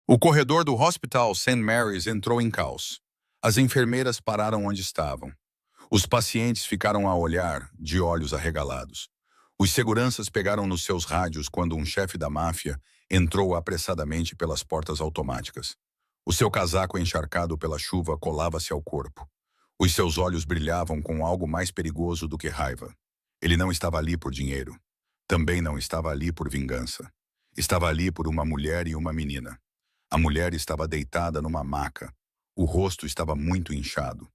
O corredor do Hospital St. Mary's entrou em caos. As enfermeiras pararam onde estavam. Os pacientes ficaram a olhar, de olhos arregalados. Os seguranças pegaram nos seus rádios quando um chefe da máfia entrou apressadamente pelas portas automáticas. O seu casaco encharcado pela chuva colava-se ao corpo. Os seus olhos brilhavam com algo mais perigoso do que raiva. Ele não estava ali por dinheiro. Também não estava ali por vingança. Estava ali por uma mulher e uma menina. A mulher estava deitada numa maca. O rosto estava muito inchado.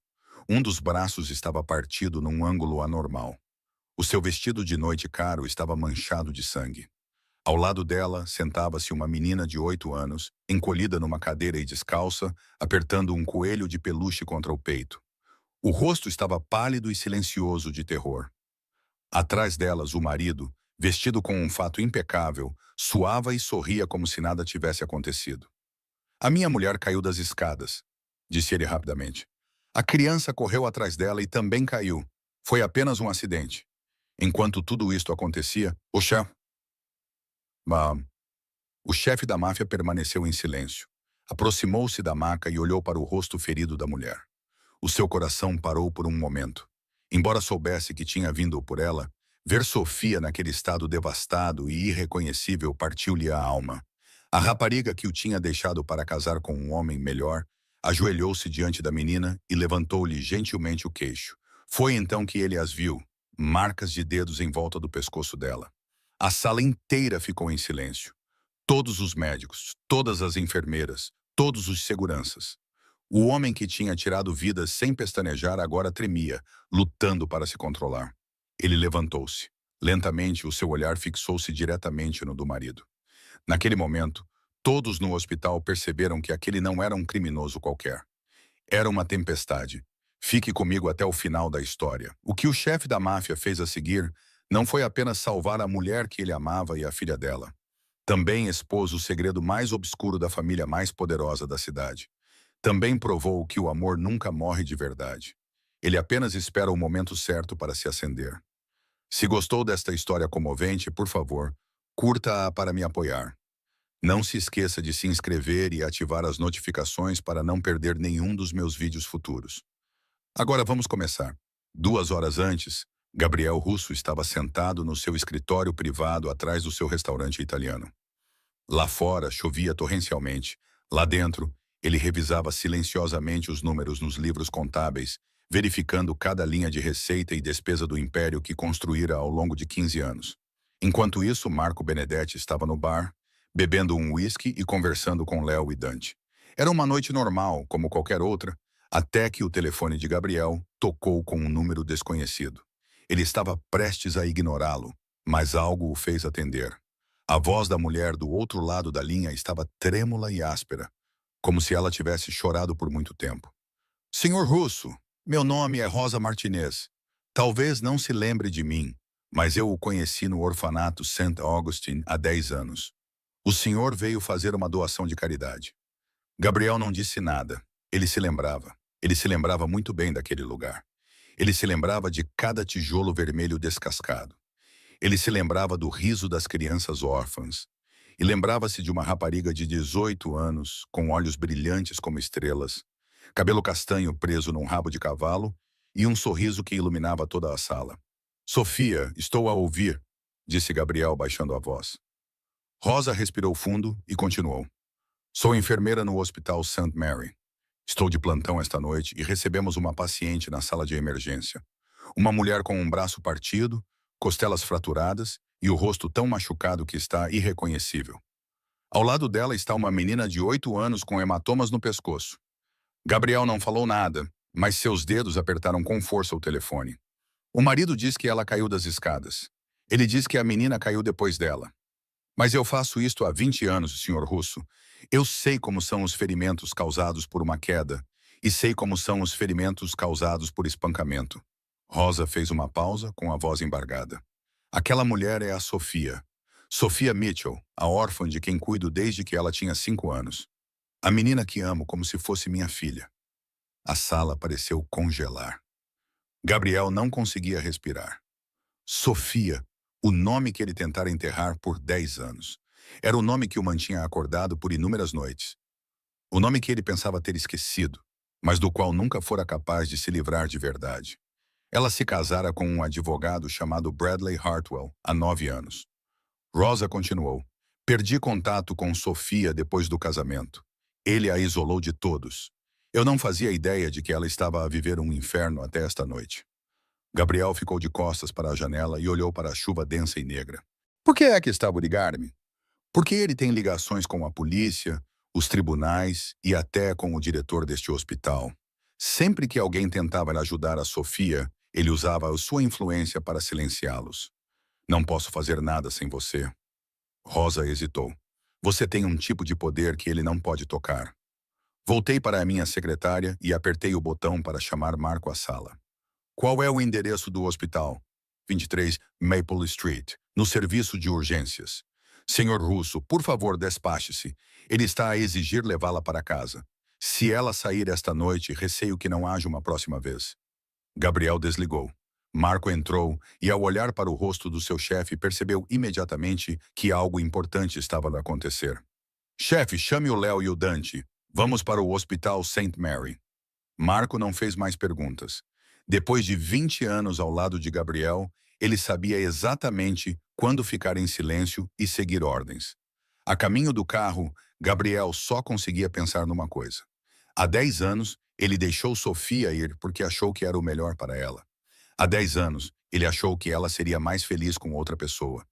Um dos braços estava partido num ângulo anormal. O seu vestido de noite caro estava manchado de sangue. Ao lado dela, sentava-se uma menina de 8 anos, encolhida numa cadeira e descalça, apertando um coelho de peluche contra o peito. O rosto estava pálido e silencioso de terror. Atrás delas, o marido, vestido com um fato impecável, suava e sorria como se nada tivesse acontecido. A minha mulher caiu das escadas, disse ele rapidamente. A criança correu atrás dela e também caiu. Foi apenas um acidente. Enquanto tudo isto acontecia, ah, o chefe da máfia permaneceu em silêncio. Aproximou-se da maca e olhou para o rosto ferido da mulher. O seu coração parou por um momento. Embora soubesse que tinha vindo por ela, ver Sofia naquele estado devastado e irreconhecível partiu-lhe a alma. A rapariga que o tinha deixado para casar com um homem melhor, ajoelhou-se diante da menina e levantou-lhe gentilmente o queixo. Foi então que ele as viu, marcas de dedos em volta do pescoço dela. A sala inteira ficou em silêncio. Todos os médicos, todas as enfermeiras, todos os seguranças. O homem que tinha tirado vidas sem pestanejar agora tremia, lutando para se controlar. Ele levantou-se. Lentamente, o seu olhar fixou-se diretamente no do marido. Naquele momento, todos no hospital perceberam que aquele não era um criminoso qualquer. Era uma tempestade. Fique comigo até o final da história. O que o chefe da máfia fez a seguir não foi apenas salvar a mulher que ele amava e a filha dela. Também expôs o segredo mais obscuro da família mais poderosa da cidade. Também provou que o amor nunca morre de verdade. Ele apenas espera o momento certo para se acender. Se gostou desta história comovente, por favor, curta-a para me apoiar. Não se esqueça de se inscrever e ativar as notificações para não perder nenhum dos meus vídeos futuros. Agora vamos começar. 2 horas antes, Gabriel Russo estava sentado no seu escritório privado atrás do seu restaurante italiano. Lá fora, chovia torrencialmente. Lá dentro, ele revisava silenciosamente os números nos livros contábeis, verificando cada linha de receita e despesa do império que construíra ao longo de 15 anos. Enquanto isso, Marco Benedetti estava no bar, bebendo um uísque e conversando com Léo e Dante. Era uma noite normal, como qualquer outra, até que o telefone de Gabriel tocou com um número desconhecido. Ele estava prestes a ignorá-lo, mas algo o fez atender. A voz da mulher do outro lado da linha estava trêmula e áspera, como se ela tivesse chorado por muito tempo. Senhor Russo, meu nome é Rosa Martinez. Talvez não se lembre de mim, mas eu o conheci no orfanato St. Augustine há 10 anos. O senhor veio fazer uma doação de caridade. Gabriel não disse nada. Ele se lembrava. Ele se lembrava muito bem daquele lugar. Ele se lembrava de cada tijolo vermelho descascado. Ele se lembrava do riso das crianças órfãs. E lembrava-se de uma rapariga de 18 anos, com olhos brilhantes como estrelas, cabelo castanho preso num rabo de cavalo e um sorriso que iluminava toda a sala. Sofia, estou a ouvir, disse Gabriel baixando a voz. Rosa respirou fundo e continuou. Sou enfermeira no Hospital St. Mary. Estou de plantão esta noite e recebemos uma paciente na sala de emergência. Uma mulher com um braço partido, costelas fraturadas e o rosto tão machucado que está irreconhecível. Ao lado dela está uma menina de 8 anos com hematomas no pescoço. Gabriel não falou nada, mas seus dedos apertaram com força o telefone. O marido diz que ela caiu das escadas. Ele diz que a menina caiu depois dela. Mas eu faço isto há 20 anos, Sr. Russo. Eu sei como são os ferimentos causados por uma queda e sei como são os ferimentos causados por espancamento. Rosa fez uma pausa com a voz embargada. Aquela mulher é a Sofia. Sofia Mitchell, a órfã de quem cuido desde que ela tinha 5 anos. A menina que amo como se fosse minha filha. A sala pareceu congelar. Gabriel não conseguia respirar. Sofia, o nome que ele tentara enterrar por 10 anos. Era o nome que o mantinha acordado por inúmeras noites. O nome que ele pensava ter esquecido, mas do qual nunca fora capaz de se livrar de verdade. Ela se casara com um advogado chamado Bradley Hartwell há 9 anos. Rosa continuou. Perdi contato com Sofia depois do casamento. Ele a isolou de todos. Eu não fazia ideia de que ela estava a viver um inferno até esta noite. Gabriel ficou de costas para a janela e olhou para a chuva densa e negra. Por que é que estava a ligar-me? Porque ele tem ligações com a polícia, os tribunais e até com o diretor deste hospital. Sempre que alguém tentava ajudar a Sofia, ele usava a sua influência para silenciá-los. Não posso fazer nada sem você. Rosa hesitou. Você tem um tipo de poder que ele não pode tocar. Voltei para a minha secretária e apertei o botão para chamar Marco à sala. Qual é o endereço do hospital? 23 Maple Street, no serviço de urgências. Senhor Russo, por favor, despache-se. Ele está a exigir levá-la para casa. Se ela sair esta noite, receio que não haja uma próxima vez. Gabriel desligou. Marco entrou e, ao olhar para o rosto do seu chefe, percebeu imediatamente que algo importante estava a acontecer. Chefe, chame o Léo e o Dante. Vamos para o Hospital St. Mary. Marco não fez mais perguntas. Depois de 20 anos ao lado de Gabriel, ele sabia exatamente quando ficar em silêncio e seguir ordens. A caminho do carro, Gabriel só conseguia pensar numa coisa. Há 10 anos, ele deixou Sofia ir porque achou que era o melhor para ela. Há 10 anos, ele achou que ela seria mais feliz com outra pessoa.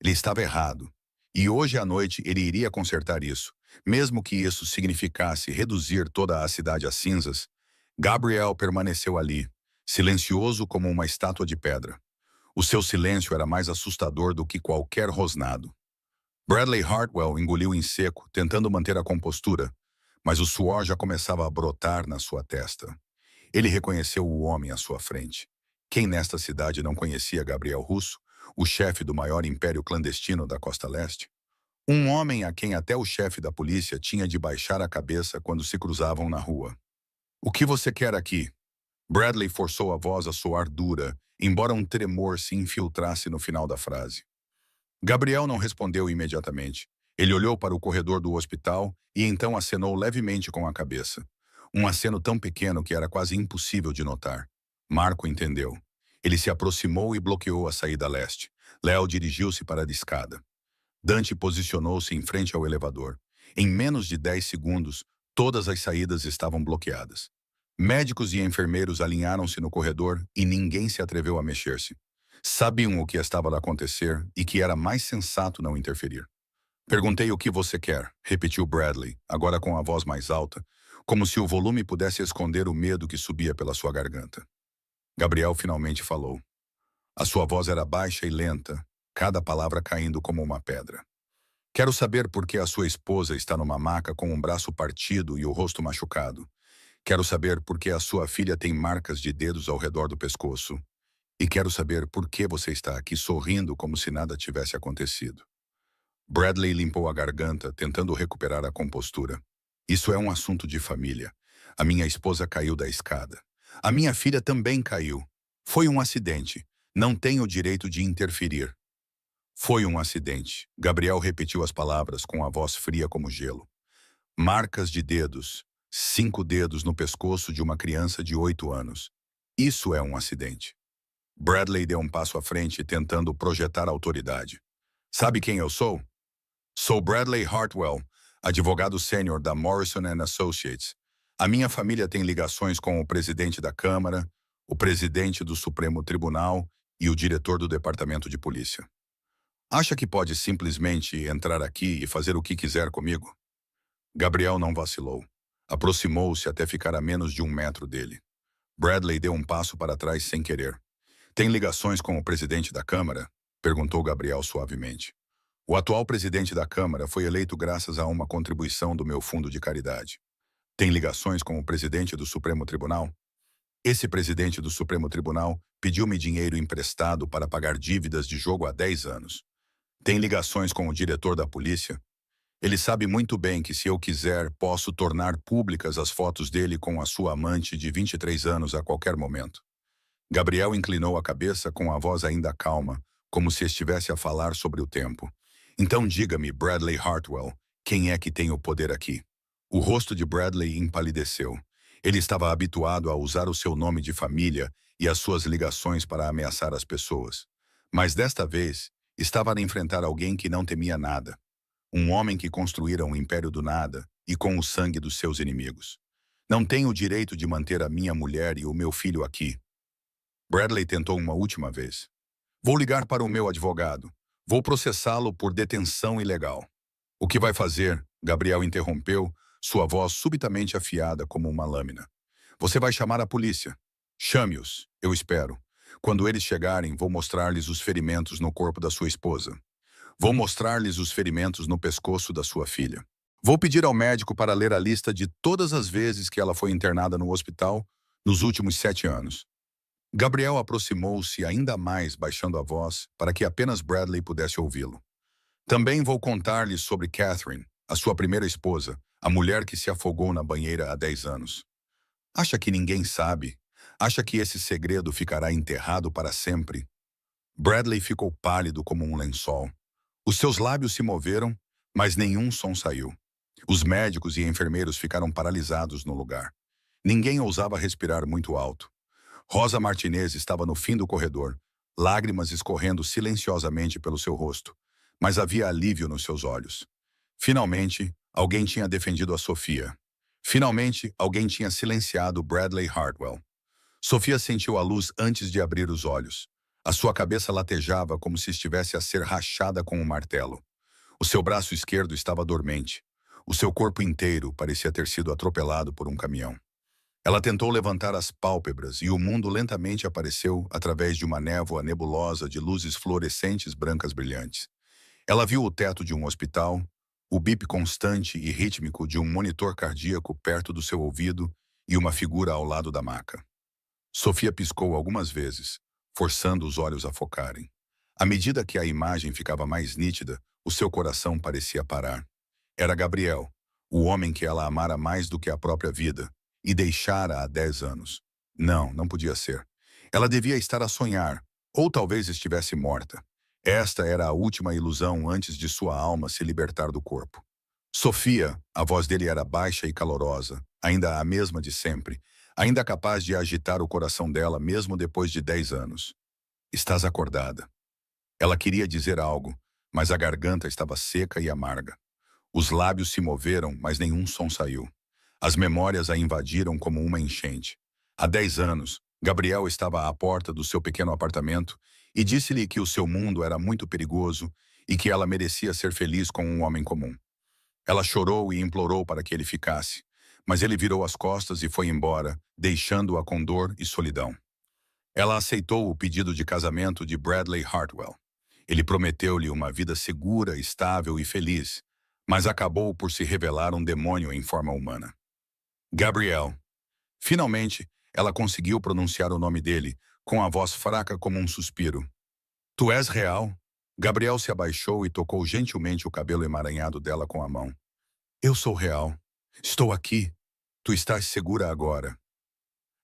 Ele estava errado. E hoje à noite ele iria consertar isso. Mesmo que isso significasse reduzir toda a cidade a cinzas, Gabriel permaneceu ali, silencioso como uma estátua de pedra. O seu silêncio era mais assustador do que qualquer rosnado. Bradley Hartwell engoliu em seco, tentando manter a compostura, mas o suor já começava a brotar na sua testa. Ele reconheceu o homem à sua frente. Quem nesta cidade não conhecia Gabriel Russo, o chefe do maior império clandestino da Costa Leste? Um homem a quem até o chefe da polícia tinha de baixar a cabeça quando se cruzavam na rua. O que você quer aqui? Bradley forçou a voz a soar dura, embora um tremor se infiltrasse no final da frase. Gabriel não respondeu imediatamente. Ele olhou para o corredor do hospital e então acenou levemente com a cabeça. Um aceno tão pequeno que era quase impossível de notar. Marco entendeu. Ele se aproximou e bloqueou a saída leste. Léo dirigiu-se para a escada. Dante posicionou-se em frente ao elevador. Em menos de 10 segundos, todas as saídas estavam bloqueadas. Médicos e enfermeiros alinharam-se no corredor e ninguém se atreveu a mexer-se. Sabiam o que estava a acontecer e que era mais sensato não interferir. Perguntei o que você quer, repetiu Bradley, agora com a voz mais alta, como se o volume pudesse esconder o medo que subia pela sua garganta. Gabriel finalmente falou. A sua voz era baixa e lenta, cada palavra caindo como uma pedra. Quero saber por que a sua esposa está numa maca com um braço partido e o rosto machucado. Quero saber por que a sua filha tem marcas de dedos ao redor do pescoço. E quero saber por que você está aqui sorrindo como se nada tivesse acontecido. Bradley limpou a garganta, tentando recuperar a compostura. Isso é um assunto de família. A minha esposa caiu da escada. A minha filha também caiu. Foi um acidente. Não tenho o direito de interferir. Foi um acidente. Gabriel repetiu as palavras com a voz fria como gelo. Marcas de dedos. 5 dedos no pescoço de uma criança de 8 anos. Isso é um acidente. Bradley deu um passo à frente, tentando projetar autoridade. Sabe quem eu sou? Sou Bradley Hartwell, advogado sênior da Morrison & Associates. A minha família tem ligações com o presidente da Câmara, o presidente do Supremo Tribunal e o diretor do Departamento de Polícia. Acha que pode simplesmente entrar aqui e fazer o que quiser comigo? Gabriel não vacilou. Aproximou-se até ficar a menos de 1 metro dele. Bradley deu um passo para trás sem querer. Tem ligações com o presidente da Câmara? Perguntou Gabriel suavemente. O atual presidente da Câmara foi eleito graças a uma contribuição do meu fundo de caridade. Tem ligações com o presidente do Supremo Tribunal? Esse presidente do Supremo Tribunal pediu-me dinheiro emprestado para pagar dívidas de jogo há 10 anos. Tem ligações com o diretor da polícia? Ele sabe muito bem que, se eu quiser, posso tornar públicas as fotos dele com a sua amante de 23 anos a qualquer momento. Gabriel inclinou a cabeça com a voz ainda calma, como se estivesse a falar sobre o tempo. Então diga-me, Bradley Hartwell, quem é que tem o poder aqui? O rosto de Bradley empalideceu. Ele estava habituado a usar o seu nome de família e as suas ligações para ameaçar as pessoas. Mas desta vez, estava a enfrentar alguém que não temia nada. Um homem que construíra um império do nada e com o sangue dos seus inimigos. Não tenho o direito de manter a minha mulher e o meu filho aqui. Bradley tentou uma última vez. Vou ligar para o meu advogado. Vou processá-lo por detenção ilegal. O que vai fazer? Gabriel interrompeu, sua voz subitamente afiada como uma lâmina. Você vai chamar a polícia. Chame-os, eu espero. Quando eles chegarem, vou mostrar-lhes os ferimentos no corpo da sua esposa. Vou mostrar-lhes os ferimentos no pescoço da sua filha. Vou pedir ao médico para ler a lista de todas as vezes que ela foi internada no hospital nos últimos 7 anos. Gabriel aproximou-se ainda mais, baixando a voz, para que apenas Bradley pudesse ouvi-lo. Também vou contar-lhe sobre Catherine, a sua primeira esposa, a mulher que se afogou na banheira há 10 anos. Acha que ninguém sabe? Acha que esse segredo ficará enterrado para sempre? Bradley ficou pálido como um lençol. Os seus lábios se moveram, mas nenhum som saiu. Os médicos e enfermeiros ficaram paralisados no lugar. Ninguém ousava respirar muito alto. Rosa Martinez estava no fim do corredor, lágrimas escorrendo silenciosamente pelo seu rosto, mas havia alívio nos seus olhos. Finalmente, alguém tinha defendido a Sofia. Finalmente, alguém tinha silenciado Bradley Hartwell. Sofia sentiu a luz antes de abrir os olhos. A sua cabeça latejava como se estivesse a ser rachada com um martelo. O seu braço esquerdo estava dormente. O seu corpo inteiro parecia ter sido atropelado por um caminhão. Ela tentou levantar as pálpebras e o mundo lentamente apareceu através de uma névoa nebulosa de luzes fluorescentes brancas brilhantes. Ela viu o teto de um hospital, o bip constante e rítmico de um monitor cardíaco perto do seu ouvido e uma figura ao lado da maca. Sofia piscou algumas vezes, forçando os olhos a focarem. À medida que a imagem ficava mais nítida, o seu coração parecia parar. Era Gabriel, o homem que ela amara mais do que a própria vida, e deixara há 10 anos. Não, não podia ser. Ela devia estar a sonhar, ou talvez estivesse morta. Esta era a última ilusão antes de sua alma se libertar do corpo. Sofia, a voz dele era baixa e calorosa, ainda a mesma de sempre, ainda capaz de agitar o coração dela mesmo depois de 10 anos. Estás acordada. Ela queria dizer algo, mas a garganta estava seca e amarga. Os lábios se moveram, mas nenhum som saiu. As memórias a invadiram como uma enchente. Há 10 anos, Gabriel estava à porta do seu pequeno apartamento e disse-lhe que o seu mundo era muito perigoso e que ela merecia ser feliz com um homem comum. Ela chorou e implorou para que ele ficasse, mas ele virou as costas e foi embora, deixando-a com dor e solidão. Ela aceitou o pedido de casamento de Bradley Hartwell. Ele prometeu-lhe uma vida segura, estável e feliz, mas acabou por se revelar um demônio em forma humana. Gabriel. Finalmente, ela conseguiu pronunciar o nome dele, com a voz fraca como um suspiro. Tu és real? Gabriel se abaixou e tocou gentilmente o cabelo emaranhado dela com a mão. Eu sou real. Estou aqui. Tu estás segura agora.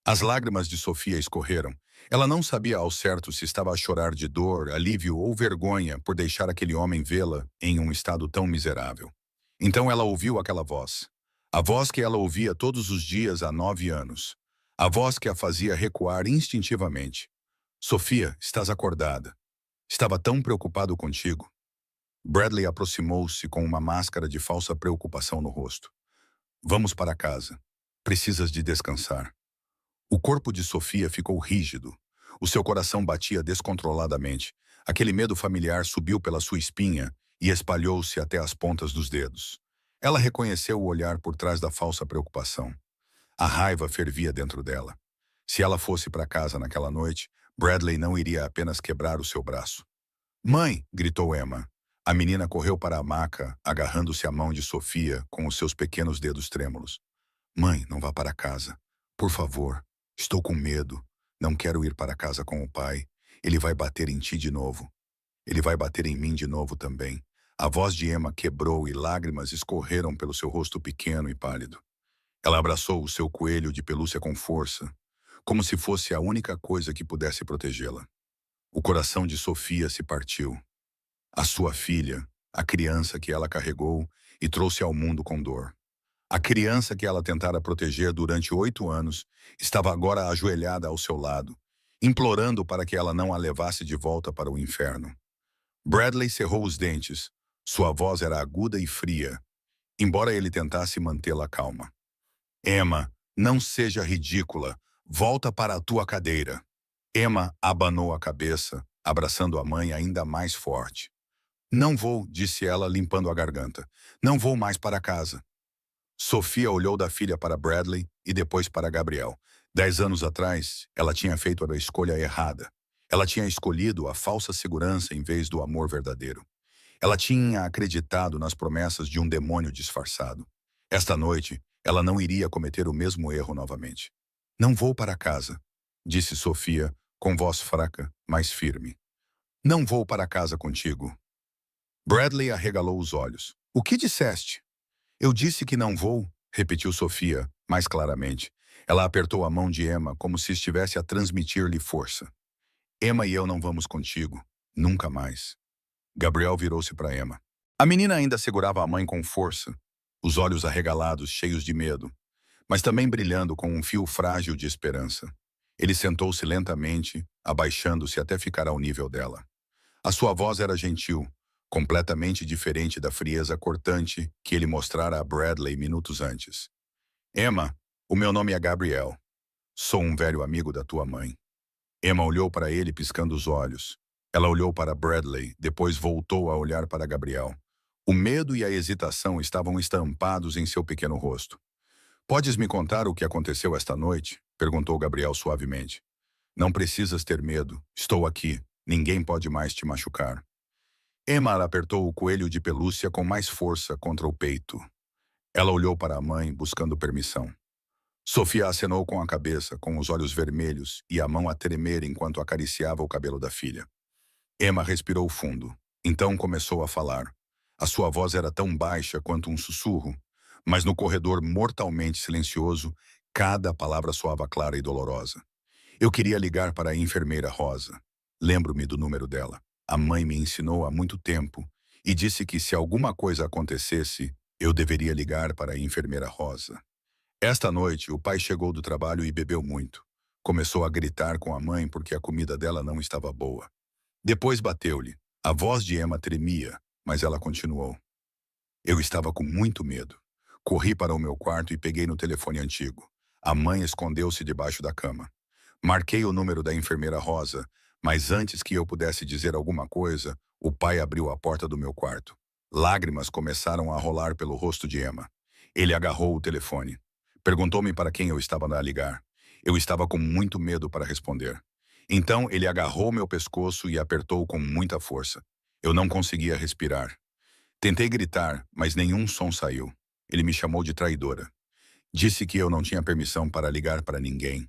As lágrimas de Sofia escorreram. Ela não sabia ao certo se estava a chorar de dor, alívio ou vergonha por deixar aquele homem vê-la em um estado tão miserável. Então ela ouviu aquela voz. A voz que ela ouvia todos os dias há 9 anos. A voz que a fazia recuar instintivamente. Sofia, estás acordada. Estava tão preocupado contigo. Bradley aproximou-se com uma máscara de falsa preocupação no rosto. Vamos para casa. Precisas de descansar. O corpo de Sofia ficou rígido. O seu coração batia descontroladamente. Aquele medo familiar subiu pela sua espinha e espalhou-se até as pontas dos dedos. Ela reconheceu o olhar por trás da falsa preocupação. A raiva fervia dentro dela. Se ela fosse para casa naquela noite, Bradley não iria apenas quebrar o seu braço. Mãe! Gritou Emma. A menina correu para a maca, agarrando-se à mão de Sofia com os seus pequenos dedos trêmulos. Mãe, não vá para casa. Por favor. Estou com medo. Não quero ir para casa com o pai. Ele vai bater em ti de novo. Ele vai bater em mim de novo também. A voz de Emma quebrou e lágrimas escorreram pelo seu rosto pequeno e pálido. Ela abraçou o seu coelho de pelúcia com força, como se fosse a única coisa que pudesse protegê-la. O coração de Sofia se partiu. A sua filha, a criança que ela carregou e trouxe ao mundo com dor. A criança que ela tentara proteger durante 8 anos estava agora ajoelhada ao seu lado, implorando para que ela não a levasse de volta para o inferno. Bradley cerrou os dentes. Sua voz era aguda e fria, embora ele tentasse mantê-la calma. Emma, não seja ridícula. Volta para a tua cadeira. Emma abanou a cabeça, abraçando a mãe ainda mais forte. Não vou, disse ela, limpando a garganta. Não vou mais para casa. Sofia olhou da filha para Bradley e depois para Gabriel. 10 anos atrás, ela tinha feito a escolha errada. Ela tinha escolhido a falsa segurança em vez do amor verdadeiro. Ela tinha acreditado nas promessas de um demônio disfarçado. Esta noite, ela não iria cometer o mesmo erro novamente. Não vou para casa, disse Sofia, com voz fraca, mas firme. Não vou para casa contigo. Bradley arregalou os olhos. O que disseste? Eu disse que não vou, repetiu Sofia, mais claramente. Ela apertou a mão de Emma como se estivesse a transmitir-lhe força. Emma e eu não vamos contigo. Nunca mais. Gabriel virou-se para Emma. A menina ainda segurava a mãe com força, os olhos arregalados, cheios de medo, mas também brilhando com um fio frágil de esperança. Ele sentou-se lentamente, abaixando-se até ficar ao nível dela. A sua voz era gentil, completamente diferente da frieza cortante que ele mostrara a Bradley minutos antes. Emma, o meu nome é Gabriel. Sou um velho amigo da tua mãe. Emma olhou para ele piscando os olhos. Ela olhou para Bradley, depois voltou a olhar para Gabriel. O medo e a hesitação estavam estampados em seu pequeno rosto. Podes me contar o que aconteceu esta noite? Perguntou Gabriel suavemente. Não precisas ter medo. Estou aqui. Ninguém pode mais te machucar. Emma apertou o coelho de pelúcia com mais força contra o peito. Ela olhou para a mãe, buscando permissão. Sofia acenou com a cabeça, com os olhos vermelhos e a mão a tremer enquanto acariciava o cabelo da filha. Emma respirou fundo. Então começou a falar. A sua voz era tão baixa quanto um sussurro, mas no corredor mortalmente silencioso, cada palavra soava clara e dolorosa. Eu queria ligar para a enfermeira Rosa. Lembro-me do número dela. A mãe me ensinou há muito tempo e disse que se alguma coisa acontecesse, eu deveria ligar para a enfermeira Rosa. Esta noite, o pai chegou do trabalho e bebeu muito. Começou a gritar com a mãe porque a comida dela não estava boa. Depois bateu-lhe. A voz de Emma tremia, mas ela continuou. Eu estava com muito medo. Corri para o meu quarto e peguei no telefone antigo. A mãe escondeu-se debaixo da cama. Marquei o número da enfermeira Rosa, mas antes que eu pudesse dizer alguma coisa, o pai abriu a porta do meu quarto. Lágrimas começaram a rolar pelo rosto de Emma. Ele agarrou o telefone. Perguntou-me para quem eu estava a ligar. Eu estava com muito medo para responder. Então ele agarrou meu pescoço e apertou com muita força. Eu não conseguia respirar. Tentei gritar, mas nenhum som saiu. Ele me chamou de traidora. Disse que eu não tinha permissão para ligar para ninguém.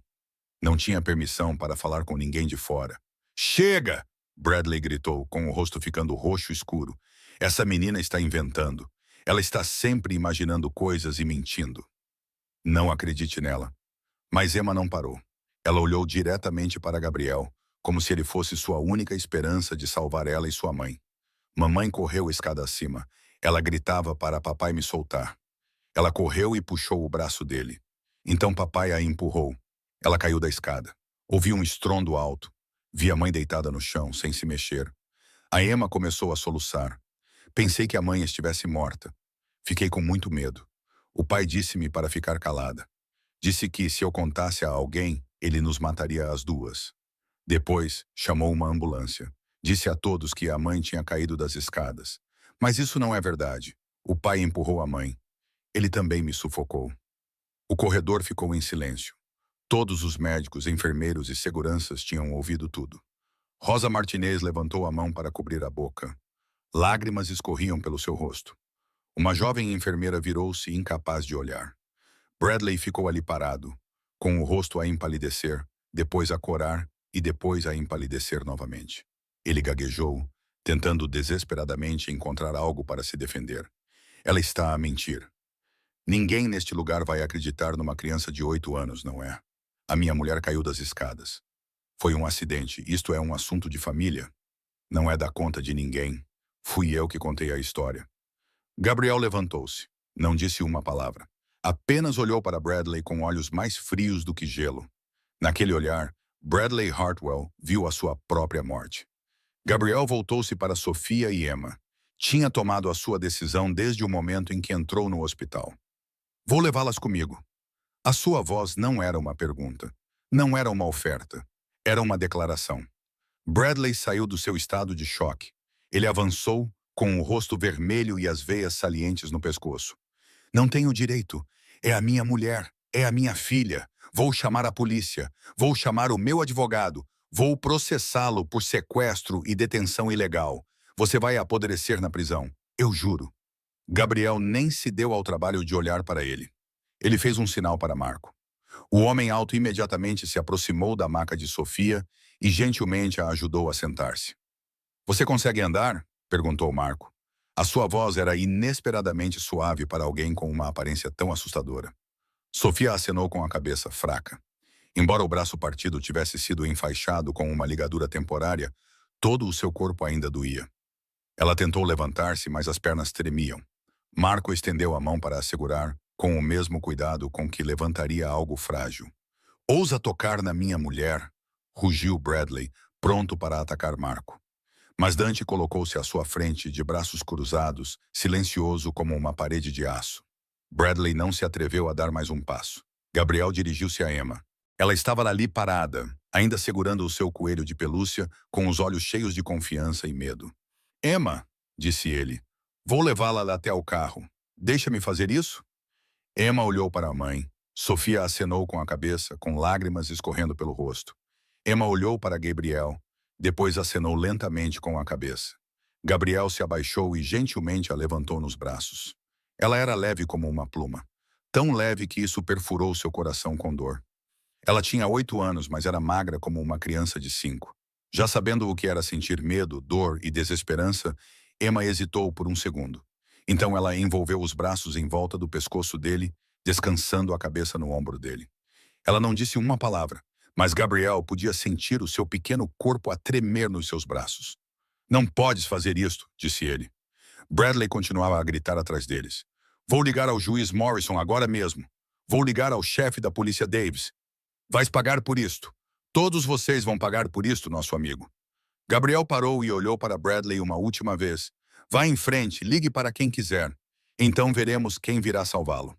Não tinha permissão para falar com ninguém de fora. Chega! Bradley gritou, com o rosto ficando roxo escuro. Essa menina está inventando. Ela está sempre imaginando coisas e mentindo. Não acredite nela. Mas Emma não parou. Ela olhou diretamente para Gabriel, como se ele fosse sua única esperança de salvar ela e sua mãe. Mamãe correu escada acima. Ela gritava para papai me soltar. Ela correu e puxou o braço dele. Então papai a empurrou. Ela caiu da escada. Ouvi um estrondo alto. Vi a mãe deitada no chão, sem se mexer. A Emma começou a soluçar. Pensei que a mãe estivesse morta. Fiquei com muito medo. O pai disse-me para ficar calada. Disse que, se eu contasse a alguém, ele nos mataria as duas. Depois, chamou uma ambulância. Disse a todos que a mãe tinha caído das escadas. Mas isso não é verdade. O pai empurrou a mãe. Ele também me sufocou. O corredor ficou em silêncio. Todos os médicos, enfermeiros e seguranças tinham ouvido tudo. Rosa Martinez levantou a mão para cobrir a boca. Lágrimas escorriam pelo seu rosto. Uma jovem enfermeira virou-se incapaz de olhar. Bradley ficou ali parado, com o rosto a empalidecer, depois a corar e depois a empalidecer novamente. Ele gaguejou, tentando desesperadamente encontrar algo para se defender. Ela está a mentir. Ninguém neste lugar vai acreditar numa criança de 8 anos, não é? A minha mulher caiu das escadas. Foi um acidente. Isto é um assunto de família. Não é da conta de ninguém. Fui eu que contei a história. Gabriel levantou-se. Não disse uma palavra. Apenas olhou para Bradley com olhos mais frios do que gelo. Naquele olhar, Bradley Hartwell viu a sua própria morte. Gabriel voltou-se para Sofia e Emma. Tinha tomado a sua decisão desde o momento em que entrou no hospital. Vou levá-las comigo. A sua voz não era uma pergunta. Não era uma oferta. Era uma declaração. Bradley saiu do seu estado de choque. Ele avançou, com o rosto vermelho e as veias salientes no pescoço. Não tenho direito. É a minha mulher. É a minha filha. Vou chamar a polícia. Vou chamar o meu advogado. Vou processá-lo por sequestro e detenção ilegal. Você vai apodrecer na prisão. Eu juro. Gabriel nem se deu ao trabalho de olhar para ele. Ele fez um sinal para Marco. O homem alto imediatamente se aproximou da maca de Sofia e gentilmente a ajudou a sentar-se. Você consegue andar? Perguntou Marco. A sua voz era inesperadamente suave para alguém com uma aparência tão assustadora. Sofia acenou com a cabeça fraca. Embora o braço partido tivesse sido enfaixado com uma ligadura temporária, todo o seu corpo ainda doía. Ela tentou levantar-se, mas as pernas tremiam. Marco estendeu a mão para a segurar, com o mesmo cuidado com que levantaria algo frágil. Ousa tocar na minha mulher, rugiu Bradley, pronto para atacar Marco. Mas Dante colocou-se à sua frente, de braços cruzados, silencioso como uma parede de aço. Bradley não se atreveu a dar mais um passo. Gabriel dirigiu-se a Emma. Ela estava ali parada, ainda segurando o seu coelho de pelúcia, com os olhos cheios de confiança e medo. Emma, disse ele, vou levá-la até ao carro. Deixa-me fazer isso? Emma olhou para a mãe. Sofia acenou com a cabeça, com lágrimas escorrendo pelo rosto. Emma olhou para Gabriel, depois acenou lentamente com a cabeça. Gabriel se abaixou e gentilmente a levantou nos braços. Ela era leve como uma pluma, tão leve que isso perfurou seu coração com dor. Ela tinha 8 anos, mas era magra como uma criança de 5. Já sabendo o que era sentir medo, dor e desesperança, Emma hesitou por um segundo. Então ela envolveu os braços em volta do pescoço dele, descansando a cabeça no ombro dele. Ela não disse uma palavra, mas Gabriel podia sentir o seu pequeno corpo a tremer nos seus braços. Não podes fazer isto, disse ele. Bradley continuava a gritar atrás deles. Vou ligar ao juiz Morrison agora mesmo. Vou ligar ao chefe da polícia Davis. Vais pagar por isto. Todos vocês vão pagar por isto, nosso amigo. Gabriel parou e olhou para Bradley uma última vez. Vá em frente, ligue para quem quiser. Então veremos quem virá salvá-lo.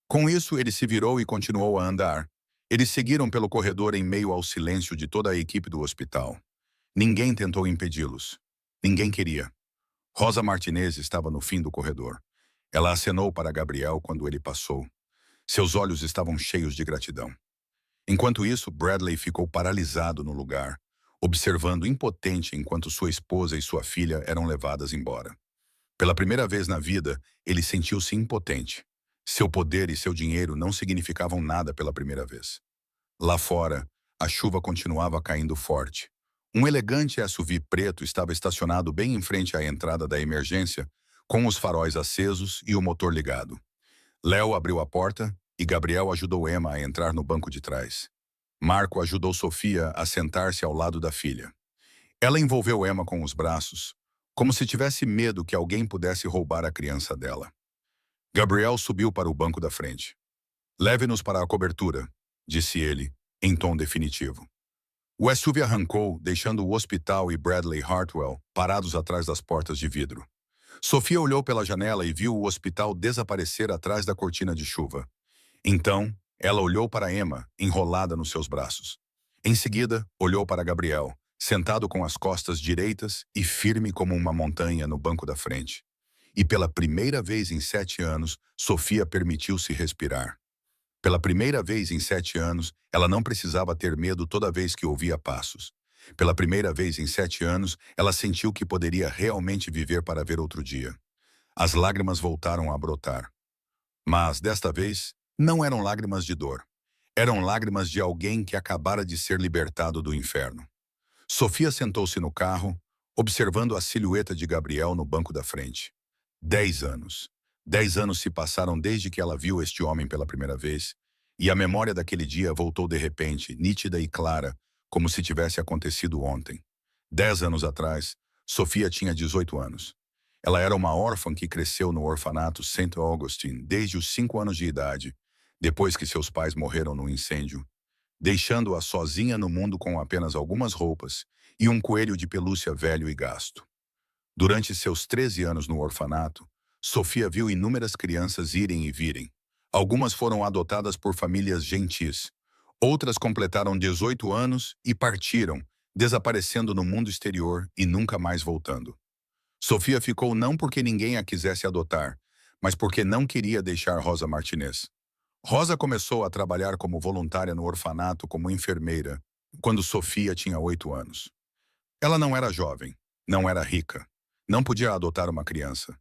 Com isso, ele se virou e continuou a andar. Eles seguiram pelo corredor em meio ao silêncio de toda a equipe do hospital. Ninguém tentou impedi-los. Ninguém queria. Rosa Martinez estava no fim do corredor. Ela acenou para Gabriel quando ele passou. Seus olhos estavam cheios de gratidão. Enquanto isso, Bradley ficou paralisado no lugar, observando impotente enquanto sua esposa e sua filha eram levadas embora. Pela primeira vez na vida, ele sentiu-se impotente. Seu poder e seu dinheiro não significavam nada pela primeira vez. Lá fora, a chuva continuava caindo forte. Um elegante SUV preto estava estacionado bem em frente à entrada da emergência, com os faróis acesos e o motor ligado. Léo abriu a porta e Gabriel ajudou Emma a entrar no banco de trás. Marco ajudou Sofia a sentar-se ao lado da filha. Ela envolveu Emma com os braços, como se tivesse medo que alguém pudesse roubar a criança dela. Gabriel subiu para o banco da frente. Leve-nos para a cobertura, disse ele, em tom definitivo. O SUV arrancou, deixando o hospital e Bradley Hartwell parados atrás das portas de vidro. Sofia olhou pela janela e viu o hospital desaparecer atrás da cortina de chuva. Então, ela olhou para Emma, enrolada nos seus braços. Em seguida, olhou para Gabriel, sentado com as costas direitas e firme como uma montanha no banco da frente. E pela primeira vez em 7 anos, Sofia permitiu-se respirar. Pela primeira vez em 7 anos, ela não precisava ter medo toda vez que ouvia passos. Pela primeira vez em 7 anos, ela sentiu que poderia realmente viver para ver outro dia. As lágrimas voltaram a brotar. Mas, desta vez, não eram lágrimas de dor. Eram lágrimas de alguém que acabara de ser libertado do inferno. Sofia sentou-se no carro, observando a silhueta de Gabriel no banco da frente. 10 anos. 10 anos se passaram desde que ela viu este homem pela primeira vez, e a memória daquele dia voltou de repente, nítida e clara, como se tivesse acontecido ontem. 10 anos atrás, Sofia tinha 18 anos. Ela era uma órfã que cresceu no orfanato St. Augustine desde os 5 anos de idade, depois que seus pais morreram no incêndio, deixando-a sozinha no mundo com apenas algumas roupas e um coelho de pelúcia velho e gasto. Durante seus 13 anos no orfanato, Sofia viu inúmeras crianças irem e virem. Algumas foram adotadas por famílias gentis. Outras completaram 18 anos e partiram, desaparecendo no mundo exterior e nunca mais voltando. Sofia ficou não porque ninguém a quisesse adotar, mas porque não queria deixar Rosa Martinez. Rosa começou a trabalhar como voluntária no orfanato como enfermeira quando Sofia tinha 8 anos. Ela não era jovem, não era rica, não podia adotar uma criança,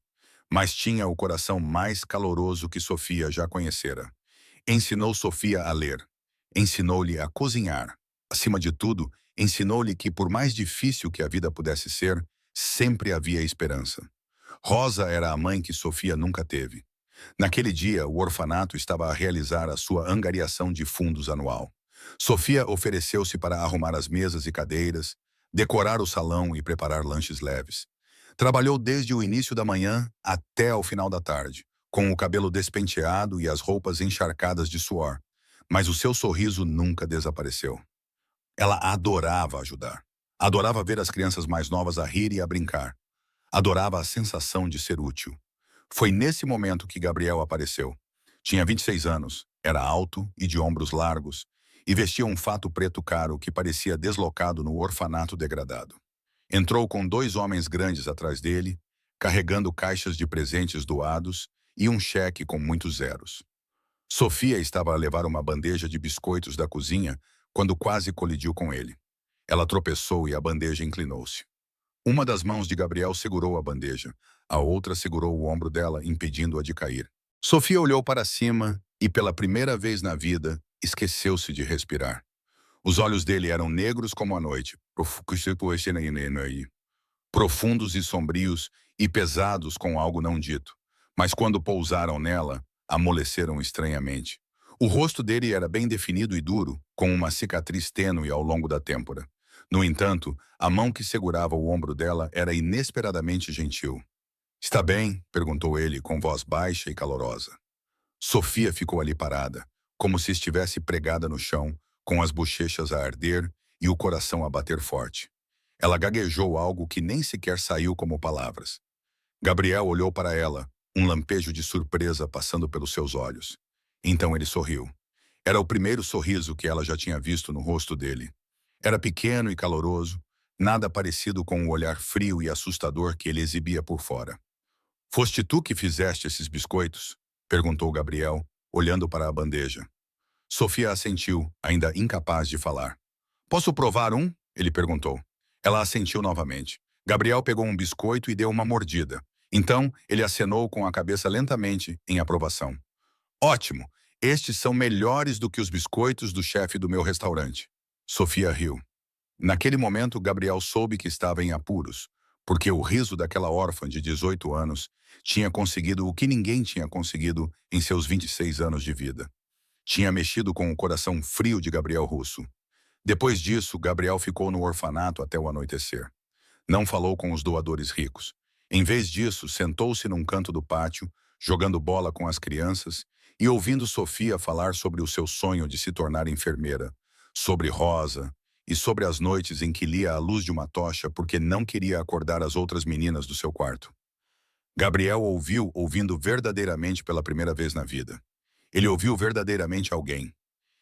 mas tinha o coração mais caloroso que Sofia já conhecera. Ensinou Sofia a ler, ensinou-lhe a cozinhar. Acima de tudo, ensinou-lhe que, por mais difícil que a vida pudesse ser, sempre havia esperança. Rosa era a mãe que Sofia nunca teve. Naquele dia, o orfanato estava a realizar a sua angariação de fundos anual. Sofia ofereceu-se para arrumar as mesas e cadeiras, decorar o salão e preparar lanches leves. Trabalhou desde o início da manhã até ao final da tarde, com o cabelo despenteado e as roupas encharcadas de suor, mas o seu sorriso nunca desapareceu. Ela adorava ajudar. Adorava ver as crianças mais novas a rir e a brincar. Adorava a sensação de ser útil. Foi nesse momento que Gabriel apareceu. Tinha 26 anos, era alto e de ombros largos, e vestia um fato preto caro que parecia deslocado no orfanato degradado. Entrou com 2 homens grandes atrás dele, carregando caixas de presentes doados e um cheque com muitos zeros. Sofia estava a levar uma bandeja de biscoitos da cozinha quando quase colidiu com ele. Ela tropeçou e a bandeja inclinou-se. Uma das mãos de Gabriel segurou a bandeja, a outra segurou o ombro dela, impedindo-a de cair. Sofia olhou para cima e, pela primeira vez na vida, esqueceu-se de respirar. Os olhos dele eram negros como a noite, profundos e sombrios e pesados com algo não dito, mas quando pousaram nela, amoleceram estranhamente. O rosto dele era bem definido e duro, com uma cicatriz tênue ao longo da têmpora. No entanto, a mão que segurava o ombro dela era inesperadamente gentil. "Está bem?" perguntou ele com voz baixa e calorosa. Sofia ficou ali parada, como se estivesse pregada no chão, com as bochechas a arder e o coração a bater forte. Ela gaguejou algo que nem sequer saiu como palavras. Gabriel olhou para ela, um lampejo de surpresa passando pelos seus olhos. Então ele sorriu. Era o primeiro sorriso que ela já tinha visto no rosto dele. Era pequeno e caloroso, nada parecido com o olhar frio e assustador que ele exibia por fora. "Foste tu que fizeste esses biscoitos?" perguntou Gabriel, olhando para a bandeja. Sofia assentiu, ainda incapaz de falar. "Posso provar um?" ele perguntou. Ela assentiu novamente. Gabriel pegou um biscoito e deu uma mordida. Então, ele acenou com a cabeça lentamente, em aprovação. "Ótimo! Estes são melhores do que os biscoitos do chefe do meu restaurante." Sofia riu. Naquele momento, Gabriel soube que estava em apuros, porque o riso daquela órfã de 18 anos tinha conseguido o que ninguém tinha conseguido em seus 26 anos de vida. Tinha mexido com o coração frio de Gabriel Russo. Depois disso, Gabriel ficou no orfanato até o anoitecer. Não falou com os doadores ricos. Em vez disso, sentou-se num canto do pátio, jogando bola com as crianças e ouvindo Sofia falar sobre o seu sonho de se tornar enfermeira, sobre Rosa e sobre as noites em que lia à luz de uma tocha porque não queria acordar as outras meninas do seu quarto. Gabriel ouvindo verdadeiramente pela primeira vez na vida. Ele ouviu verdadeiramente alguém.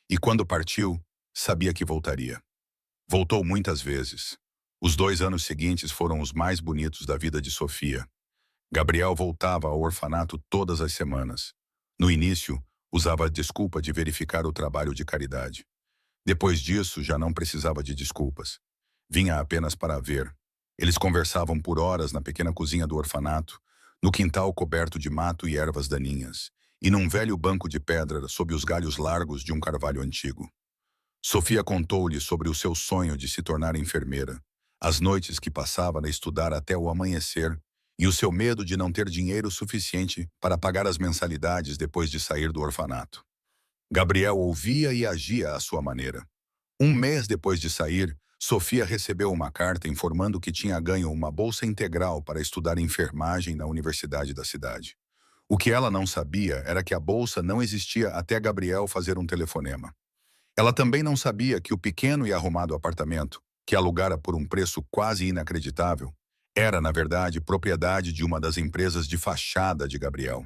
E quando partiu, sabia que voltaria. Voltou muitas vezes. Os 2 anos seguintes foram os mais bonitos da vida de Sofia. Gabriel voltava ao orfanato todas as semanas. No início, usava a desculpa de verificar o trabalho de caridade. Depois disso, já não precisava de desculpas. Vinha apenas para ver. Eles conversavam por horas na pequena cozinha do orfanato, no quintal coberto de mato e ervas daninhas, e num velho banco de pedra sob os galhos largos de um carvalho antigo. Sofia contou-lhe sobre o seu sonho de se tornar enfermeira, as noites que passava a estudar até o amanhecer e o seu medo de não ter dinheiro suficiente para pagar as mensalidades depois de sair do orfanato. Gabriel ouvia e agia à sua maneira. Um mês depois de sair, Sofia recebeu uma carta informando que tinha ganho uma bolsa integral para estudar enfermagem na universidade da cidade. O que ela não sabia era que a bolsa não existia até Gabriel fazer um telefonema. Ela também não sabia que o pequeno e arrumado apartamento, que alugara por um preço quase inacreditável, era, na verdade, propriedade de uma das empresas de fachada de Gabriel.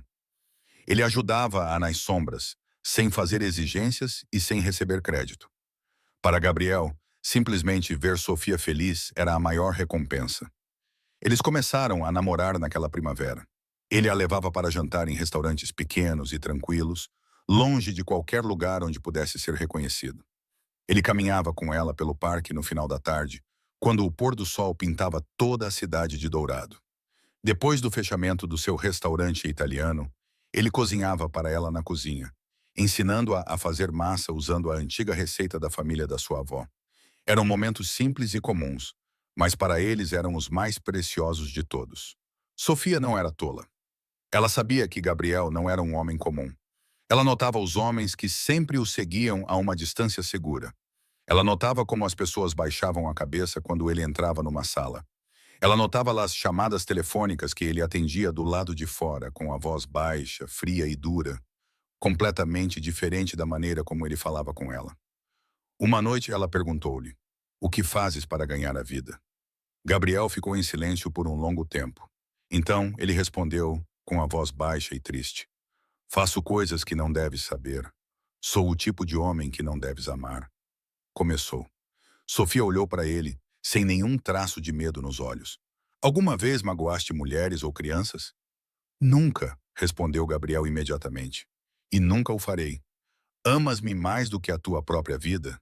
Ele ajudava-a nas sombras, sem fazer exigências e sem receber crédito. Para Gabriel, simplesmente ver Sofia feliz era a maior recompensa. Eles começaram a namorar naquela primavera. Ele a levava para jantar em restaurantes pequenos e tranquilos, longe de qualquer lugar onde pudesse ser reconhecido. Ele caminhava com ela pelo parque no final da tarde, quando o pôr do sol pintava toda a cidade de dourado. Depois do fechamento do seu restaurante italiano, ele cozinhava para ela na cozinha, ensinando-a a fazer massa usando a antiga receita da família da sua avó. Eram momentos simples e comuns, mas para eles eram os mais preciosos de todos. Sofia não era tola. Ela sabia que Gabriel não era um homem comum. Ela notava os homens que sempre o seguiam a uma distância segura. Ela notava como as pessoas baixavam a cabeça quando ele entrava numa sala. Ela notava as chamadas telefônicas que ele atendia do lado de fora, com a voz baixa, fria e dura, completamente diferente da maneira como ele falava com ela. Uma noite ela perguntou-lhe: "O que fazes para ganhar a vida?" Gabriel ficou em silêncio por um longo tempo. Então ele respondeu com a voz baixa e triste: "Faço coisas que não deves saber. Sou o tipo de homem que não deves amar." Começou. Sofia olhou para ele, sem nenhum traço de medo nos olhos. "Alguma vez magoaste mulheres ou crianças?" "Nunca", respondeu Gabriel imediatamente. "E nunca o farei. Amas-me mais do que a tua própria vida?"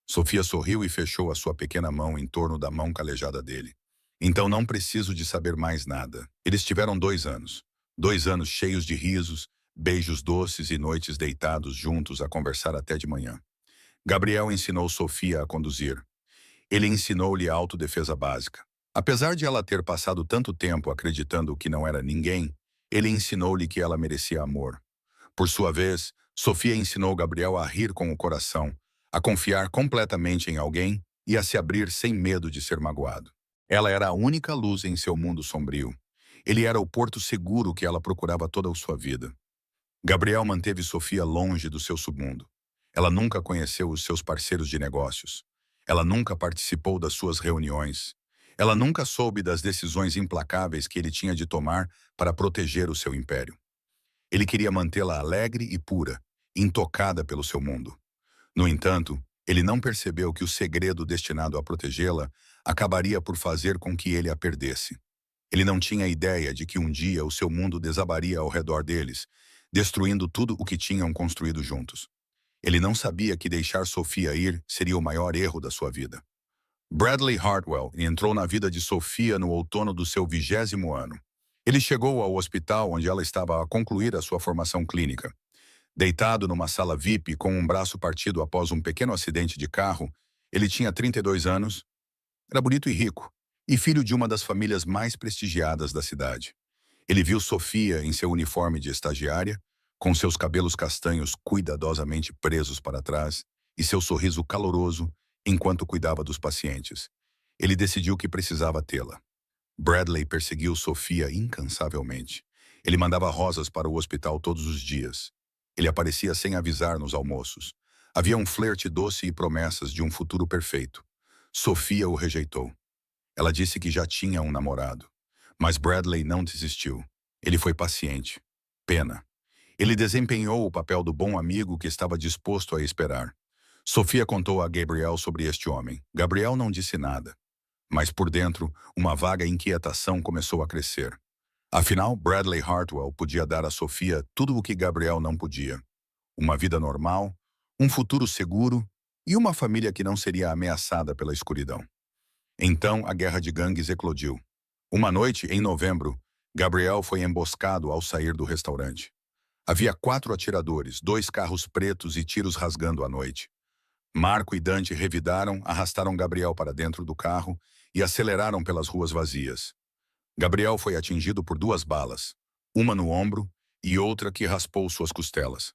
Sofia sorriu e fechou a sua pequena mão em torno da mão calejada dele. "Então não preciso de saber mais nada." Eles tiveram 2 anos. 2 anos cheios de risos, beijos doces e noites deitados juntos a conversar até de manhã. Gabriel ensinou Sofia a conduzir. Ele ensinou-lhe a autodefesa básica. Apesar de ela ter passado tanto tempo acreditando que não era ninguém, ele ensinou-lhe que ela merecia amor. Por sua vez, Sofia ensinou Gabriel a rir com o coração, a confiar completamente em alguém e a se abrir sem medo de ser magoado. Ela era a única luz em seu mundo sombrio. Ele era o porto seguro que ela procurava toda a sua vida. Gabriel manteve Sofia longe do seu submundo. Ela nunca conheceu os seus parceiros de negócios. Ela nunca participou das suas reuniões. Ela nunca soube das decisões implacáveis que ele tinha de tomar para proteger o seu império. Ele queria mantê-la alegre e pura, intocada pelo seu mundo. No entanto, ele não percebeu que o segredo destinado a protegê-la acabaria por fazer com que ele a perdesse. Ele não tinha ideia de que um dia o seu mundo desabaria ao redor deles, destruindo tudo o que tinham construído juntos. Ele não sabia que deixar Sofia ir seria o maior erro da sua vida. Bradley Hartwell entrou na vida de Sofia no outono do seu 20º ano. Ele chegou ao hospital onde ela estava a concluir a sua formação clínica. Deitado numa sala VIP com um braço partido após um pequeno acidente de carro, ele tinha 32 anos, era bonito e rico, e filho de uma das famílias mais prestigiadas da cidade. Ele viu Sofia em seu uniforme de estagiária, com seus cabelos castanhos cuidadosamente presos para trás e seu sorriso caloroso enquanto cuidava dos pacientes. Ele decidiu que precisava tê-la. Bradley perseguiu Sofia incansavelmente. Ele mandava rosas para o hospital todos os dias. Ele aparecia sem avisar nos almoços. Havia um flerte doce e promessas de um futuro perfeito. Sofia o rejeitou. Ela disse que já tinha um namorado. Mas Bradley não desistiu. Ele foi paciente. Pena. Ele desempenhou o papel do bom amigo que estava disposto a esperar. Sofia contou a Gabriel sobre este homem. Gabriel não disse nada. Mas por dentro, uma vaga inquietação começou a crescer. Afinal, Bradley Hartwell podia dar a Sofia tudo o que Gabriel não podia. Uma vida normal, um futuro seguro e uma família que não seria ameaçada pela escuridão. Então, a guerra de gangues eclodiu. Uma noite, em novembro, Gabriel foi emboscado ao sair do restaurante. Havia 4 atiradores, 2 carros pretos e tiros rasgando a noite. Marco e Dante revidaram, arrastaram Gabriel para dentro do carro e aceleraram pelas ruas vazias. Gabriel foi atingido por 2 balas, uma no ombro e outra que raspou suas costelas.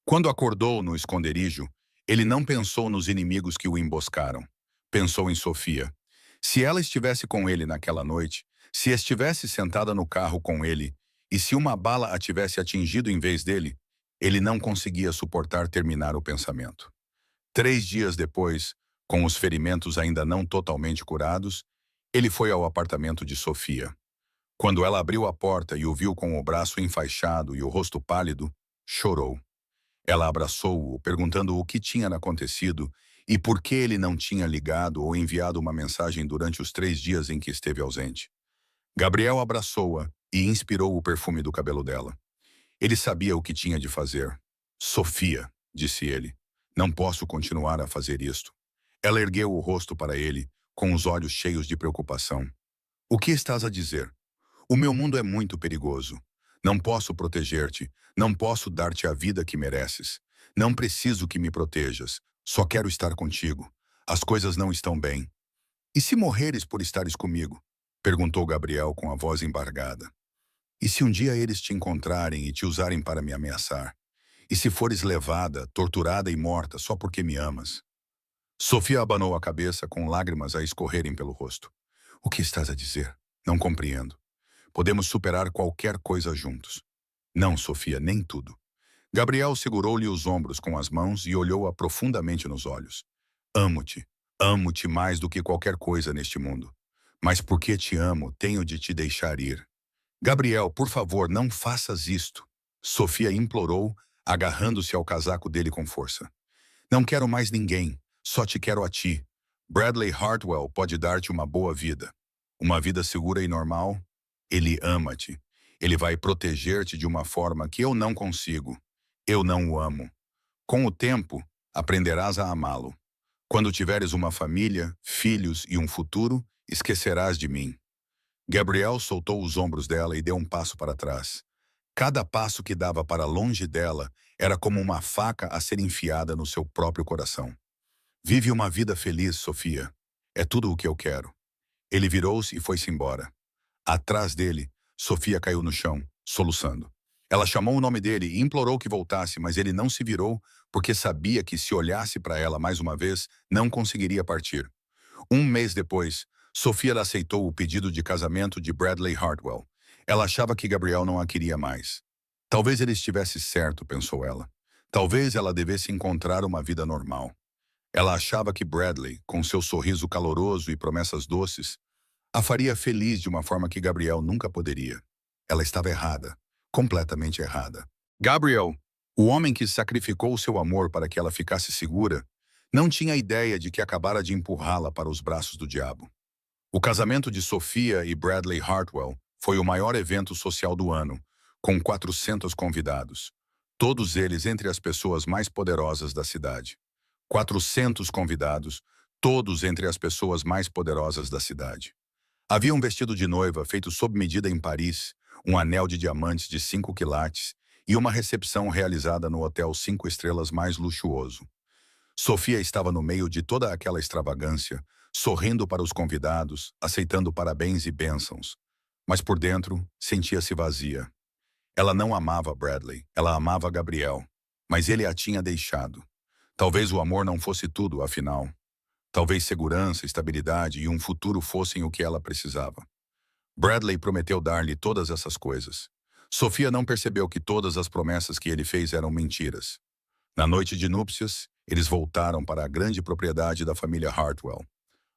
Quando acordou no esconderijo, ele não pensou nos inimigos que o emboscaram, Pensou em Sofia. Se ela estivesse com ele naquela noite, se estivesse sentada no carro com ele, e se uma bala a tivesse atingido em vez dele, ele não conseguia suportar terminar o pensamento. 3 dias depois, com os ferimentos ainda não totalmente curados, ele foi ao apartamento de Sofia. Quando ela abriu a porta e o viu com o braço enfaixado e o rosto pálido, chorou. Ela abraçou-o, perguntando o que tinha acontecido e por que ele não tinha ligado ou enviado uma mensagem durante os 3 dias em que esteve ausente. Gabriel abraçou-a e inspirou o perfume do cabelo dela. Ele sabia o que tinha de fazer. Sofia, disse ele, não posso continuar a fazer isto. Ela ergueu o rosto para ele, com os olhos cheios de preocupação. O que estás a dizer? O meu mundo é muito perigoso. Não posso proteger-te, não posso dar-te a vida que mereces. Não preciso que me protejas, só quero estar contigo. As coisas não estão bem. E se morreres por estares comigo? Perguntou Gabriel com a voz embargada. E se um dia eles te encontrarem e te usarem para me ameaçar? E se fores levada, torturada e morta só porque me amas? Sofia abanou a cabeça com lágrimas a escorrerem pelo rosto. O que estás a dizer? Não compreendo. Podemos superar qualquer coisa juntos. Não, Sofia, nem tudo. Gabriel segurou-lhe os ombros com as mãos e olhou-a profundamente nos olhos. Amo-te. Amo-te mais do que qualquer coisa neste mundo. Mas porque te amo, tenho de te deixar ir. Gabriel, por favor, não faças isto. Sofia implorou, agarrando-se ao casaco dele com força. Não quero mais ninguém, só te quero a ti. Bradley Hartwell pode dar-te uma boa vida. Uma vida segura e normal. Ele ama-te. Ele vai proteger-te de uma forma que eu não consigo. Eu não o amo. Com o tempo, aprenderás a amá-lo. Quando tiveres uma família, filhos e um futuro, esquecerás de mim. Gabriel soltou os ombros dela e deu um passo para trás. Cada passo que dava para longe dela era como uma faca a ser enfiada no seu próprio coração. Vive uma vida feliz, Sofia. É tudo o que eu quero. Ele virou-se e foi-se embora. Atrás dele, Sofia caiu no chão, soluçando. Ela chamou o nome dele e implorou que voltasse, mas ele não se virou porque sabia que se olhasse para ela mais uma vez, não conseguiria partir. 1 mês depois, Sofia aceitou o pedido de casamento de Bradley Hartwell. Ela achava que Gabriel não a queria mais. Talvez ele estivesse certo, pensou ela. Talvez ela devesse encontrar uma vida normal. Ela achava que Bradley, com seu sorriso caloroso e promessas doces, a faria feliz de uma forma que Gabriel nunca poderia. Ela estava errada, completamente errada. Gabriel, o homem que sacrificou seu amor para que ela ficasse segura, não tinha ideia de que acabara de empurrá-la para os braços do diabo. O casamento de Sofia e Bradley Hartwell foi o maior evento social do ano, com 400 convidados, todos eles entre as pessoas mais poderosas da cidade. 400 convidados, todos entre as pessoas mais poderosas da cidade. Havia um vestido de noiva feito sob medida em Paris, um anel de diamantes de 5 quilates e uma recepção realizada no hotel 5 estrelas mais luxuoso. Sofia estava no meio de toda aquela extravagância, sorrindo para os convidados, aceitando parabéns e bênçãos. Mas por dentro, sentia-se vazia. Ela não amava Bradley, ela amava Gabriel, mas ele a tinha deixado. Talvez o amor não fosse tudo, afinal. Talvez segurança, estabilidade e um futuro fossem o que ela precisava. Bradley prometeu dar-lhe todas essas coisas. Sofia não percebeu que todas as promessas que ele fez eram mentiras. Na noite de núpcias, eles voltaram para a grande propriedade da família Hartwell.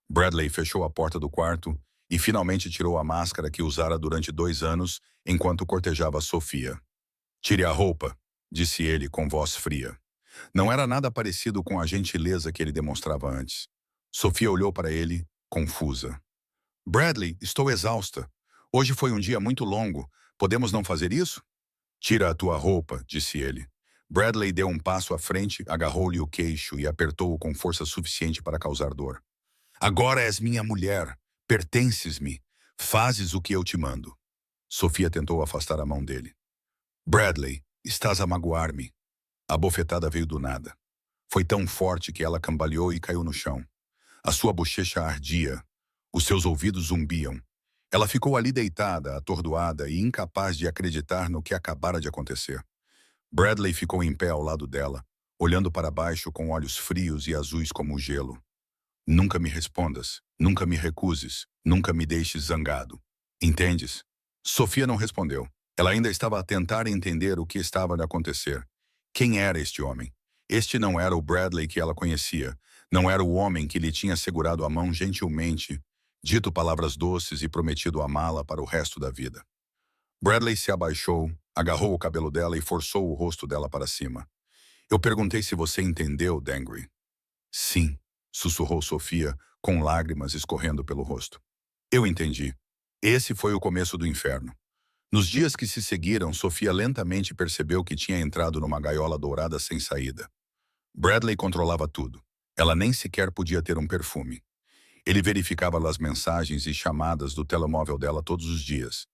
Bradley fechou a porta do quarto e finalmente tirou a máscara que usara durante 2 anos enquanto cortejava Sofia. Tire a roupa, disse ele com voz fria. Não era nada parecido com a gentileza que ele demonstrava antes. Sofia olhou para ele, confusa. Bradley, estou exausta. Hoje foi um dia muito longo. Podemos não fazer isso? Tira a tua roupa, disse ele. Bradley deu um passo à frente, agarrou-lhe o queixo e apertou-o com força suficiente para causar dor. Agora és minha mulher. Pertences-me. Fazes o que eu te mando. Sofia tentou afastar a mão dele. Bradley, estás a magoar-me. A bofetada veio do nada. Foi tão forte que ela cambaleou e caiu no chão. A sua bochecha ardia. Os seus ouvidos zumbiam. Ela ficou ali deitada, atordoada e incapaz de acreditar no que acabara de acontecer. Bradley ficou em pé ao lado dela, olhando para baixo com olhos frios e azuis como o gelo. Nunca me respondas, nunca me recuses, nunca me deixes zangado. Entendes? Sofia não respondeu. Ela ainda estava a tentar entender o que estava a acontecer. Quem era este homem? Este não era o Bradley que ela conhecia. Não era o homem que lhe tinha segurado a mão gentilmente, dito palavras doces e prometido amá-la para o resto da vida. Bradley se abaixou, agarrou o cabelo dela e forçou o rosto dela para cima. Eu perguntei se você entendeu, Dangry. Sim, sussurrou Sofia, com lágrimas escorrendo pelo rosto. Eu entendi. Esse foi o começo do inferno. Nos dias que se seguiram, Sofia lentamente percebeu que tinha entrado numa gaiola dourada sem saída. Bradley controlava tudo. Ela nem sequer podia ter um perfume. Ele verificava as mensagens e chamadas do telemóvel dela todos os dias.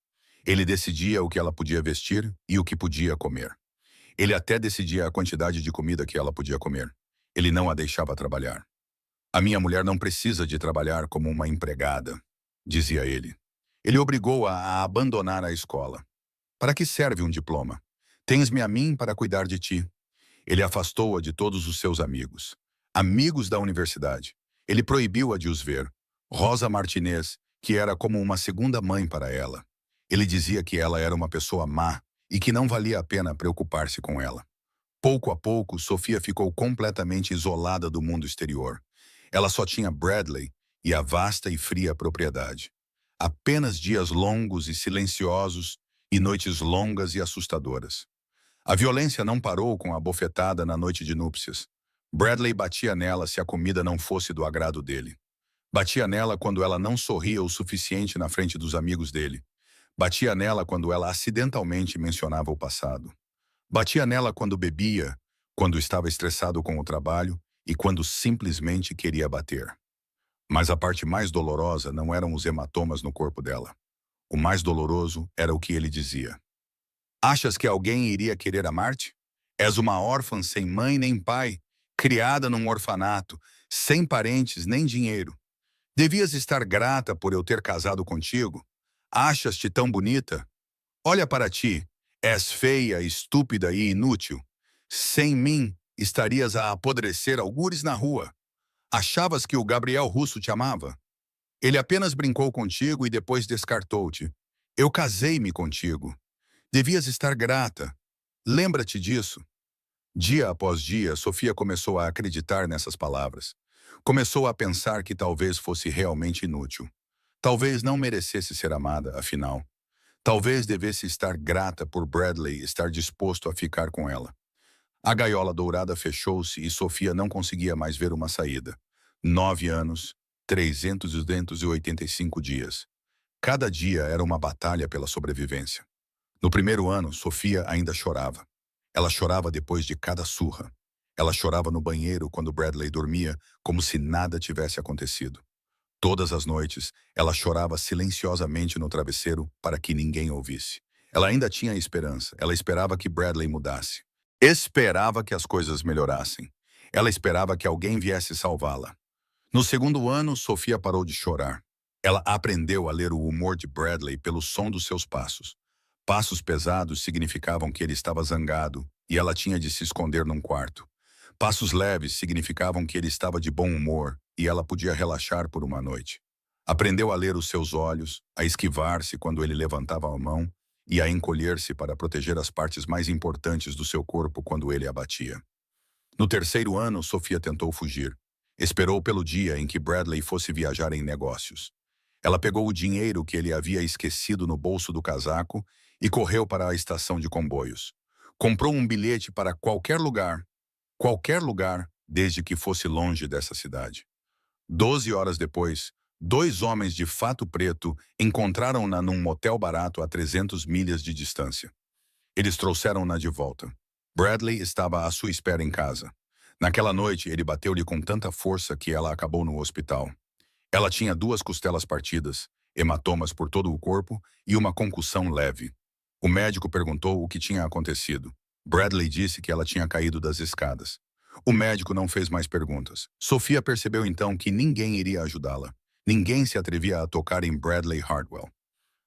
Ele decidia o que ela podia vestir e o que podia comer. Ele até decidia a quantidade de comida que ela podia comer. Ele não a deixava trabalhar. A minha mulher não precisa de trabalhar como uma empregada, dizia ele. Ele obrigou-a a abandonar a escola. Para que serve um diploma? Tens-me a mim para cuidar de ti. Ele afastou-a de todos os seus amigos. Amigos da universidade. Ele proibiu-a de os ver. Rosa Martinez, que era como uma segunda mãe para ela. Ele dizia que ela era uma pessoa má e que não valia a pena preocupar-se com ela. Pouco a pouco, Sofia ficou completamente isolada do mundo exterior. Ela só tinha Bradley e a vasta e fria propriedade. Apenas dias longos e silenciosos e noites longas e assustadoras. A violência não parou com a bofetada na noite de núpcias. Bradley batia nela se a comida não fosse do agrado dele. Batia nela quando ela não sorria o suficiente na frente dos amigos dele. Batia nela quando ela acidentalmente mencionava o passado. Batia nela quando bebia, quando estava estressado com o trabalho e quando simplesmente queria bater. Mas a parte mais dolorosa não eram os hematomas no corpo dela. O mais doloroso era o que ele dizia. Achas que alguém iria querer amar-te? És uma órfã sem mãe nem pai, criada num orfanato, sem parentes nem dinheiro. Devias estar grata por eu ter casado contigo. Achas-te tão bonita? Olha para ti, és feia, estúpida e inútil. Sem mim, estarias a apodrecer algures na rua. Achavas que o Gabriel Russo te amava? Ele apenas brincou contigo e depois descartou-te. Eu casei-me contigo. Devias estar grata. Lembra-te disso. Dia após dia, Sofia começou a acreditar nessas palavras. Começou a pensar que talvez fosse realmente inútil. Talvez não merecesse ser amada, afinal. Talvez devesse estar grata por Bradley estar disposto a ficar com ela. A gaiola dourada fechou-se e Sofia não conseguia mais ver uma saída. 9 anos, 385 dias. Cada dia era uma batalha pela sobrevivência. No primeiro ano, Sofia ainda chorava. Ela chorava depois de cada surra. Ela chorava no banheiro quando Bradley dormia, como se nada tivesse acontecido. Todas as noites, ela chorava silenciosamente no travesseiro para que ninguém ouvisse. Ela ainda tinha esperança. Ela esperava que Bradley mudasse. Esperava que as coisas melhorassem. Ela esperava que alguém viesse salvá-la. No segundo ano, Sofia parou de chorar. Ela aprendeu a ler o humor de Bradley pelo som dos seus passos. Passos pesados significavam que ele estava zangado e ela tinha de se esconder num quarto. Passos leves significavam que ele estava de bom humor e ela podia relaxar por uma noite. Aprendeu a ler os seus olhos, a esquivar-se quando ele levantava a mão e a encolher-se para proteger as partes mais importantes do seu corpo quando ele a batia. No terceiro ano, Sofia tentou fugir. Esperou pelo dia em que Bradley fosse viajar em negócios. Ela pegou o dinheiro que ele havia esquecido no bolso do casaco e correu para a estação de comboios. Comprou um bilhete para qualquer lugar, desde que fosse longe dessa cidade. 12 horas depois, 2 homens de fato preto encontraram-na num motel barato a 300 milhas de distância. Eles trouxeram-na de volta. Bradley estava à sua espera em casa. Naquela noite, ele bateu-lhe com tanta força que ela acabou no hospital. Ela tinha 2 costelas partidas, hematomas por todo o corpo e uma concussão leve. O médico perguntou o que tinha acontecido. Bradley disse que ela tinha caído das escadas. O médico não fez mais perguntas. Sofia percebeu então que ninguém iria ajudá-la. Ninguém se atrevia a tocar em Bradley Hartwell.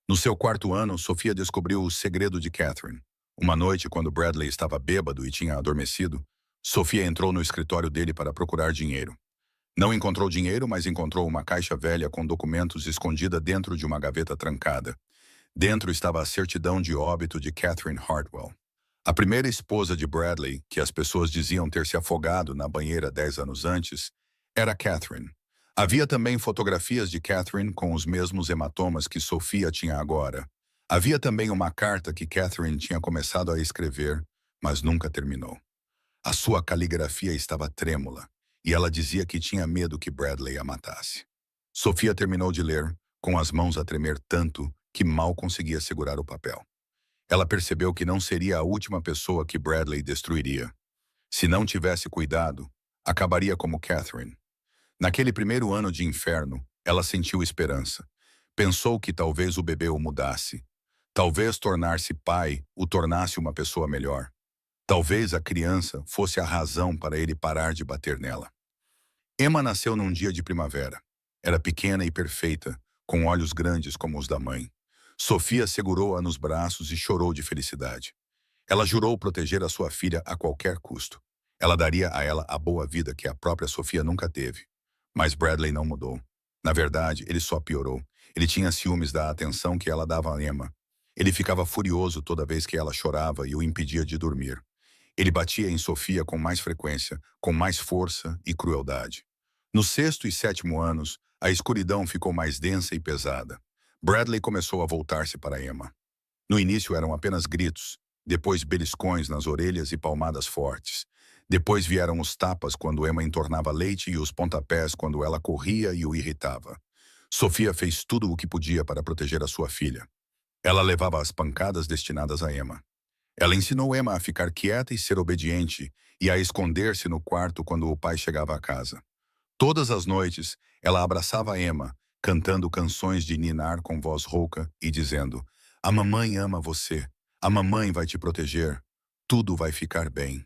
No seu 4º ano, Sofia descobriu o segredo de Catherine. Uma noite, quando Bradley estava bêbado e tinha adormecido, Sofia entrou no escritório dele para procurar dinheiro. Não encontrou dinheiro, mas encontrou uma caixa velha com documentos escondida dentro de uma gaveta trancada. Dentro estava a certidão de óbito de Catherine Hartwell, a primeira esposa de Bradley, que as pessoas diziam ter se afogado na banheira 10 anos antes, era Catherine. Havia também fotografias de Catherine com os mesmos hematomas que Sophia tinha agora. Havia também uma carta que Catherine tinha começado a escrever, mas nunca terminou. A sua caligrafia estava trêmula, e ela dizia que tinha medo que Bradley a matasse. Sophia terminou de ler, com as mãos a tremer tanto que mal conseguia segurar o papel. Ela percebeu que não seria a última pessoa que Bradley destruiria. Se não tivesse cuidado, acabaria como Catherine. Naquele primeiro ano de inferno, ela sentiu esperança. Pensou que talvez o bebê o mudasse. Talvez tornar-se pai o tornasse uma pessoa melhor. Talvez a criança fosse a razão para ele parar de bater nela. Emma nasceu num dia de primavera. Era pequena e perfeita, com olhos grandes como os da mãe. Sophia segurou-a nos braços e chorou de felicidade. Ela jurou proteger a sua filha a qualquer custo. Ela daria a ela a boa vida que a própria Sophia nunca teve. Mas Bradley não mudou. Na verdade, ele só piorou. Ele tinha ciúmes da atenção que ela dava a Emma. Ele ficava furioso toda vez que ela chorava e o impedia de dormir. Ele batia em Sophia com mais frequência, com mais força e crueldade. No sexto e sétimo anos, a escuridão ficou mais densa e pesada. Bradley começou a voltar-se para Emma. No início eram apenas gritos, depois beliscões nas orelhas e palmadas fortes. Depois vieram os tapas quando Emma entornava leite e os pontapés quando ela corria e o irritava. Sophia fez tudo o que podia para proteger a sua filha. Ela levava as pancadas destinadas a Emma. Ela ensinou Emma a ficar quieta e ser obediente, e a esconder-se no quarto quando o pai chegava a casa. Todas as noites, ela abraçava Emma, cantando canções de ninar com voz rouca e dizendo: "A mamãe ama você. A mamãe vai te proteger. Tudo vai ficar bem."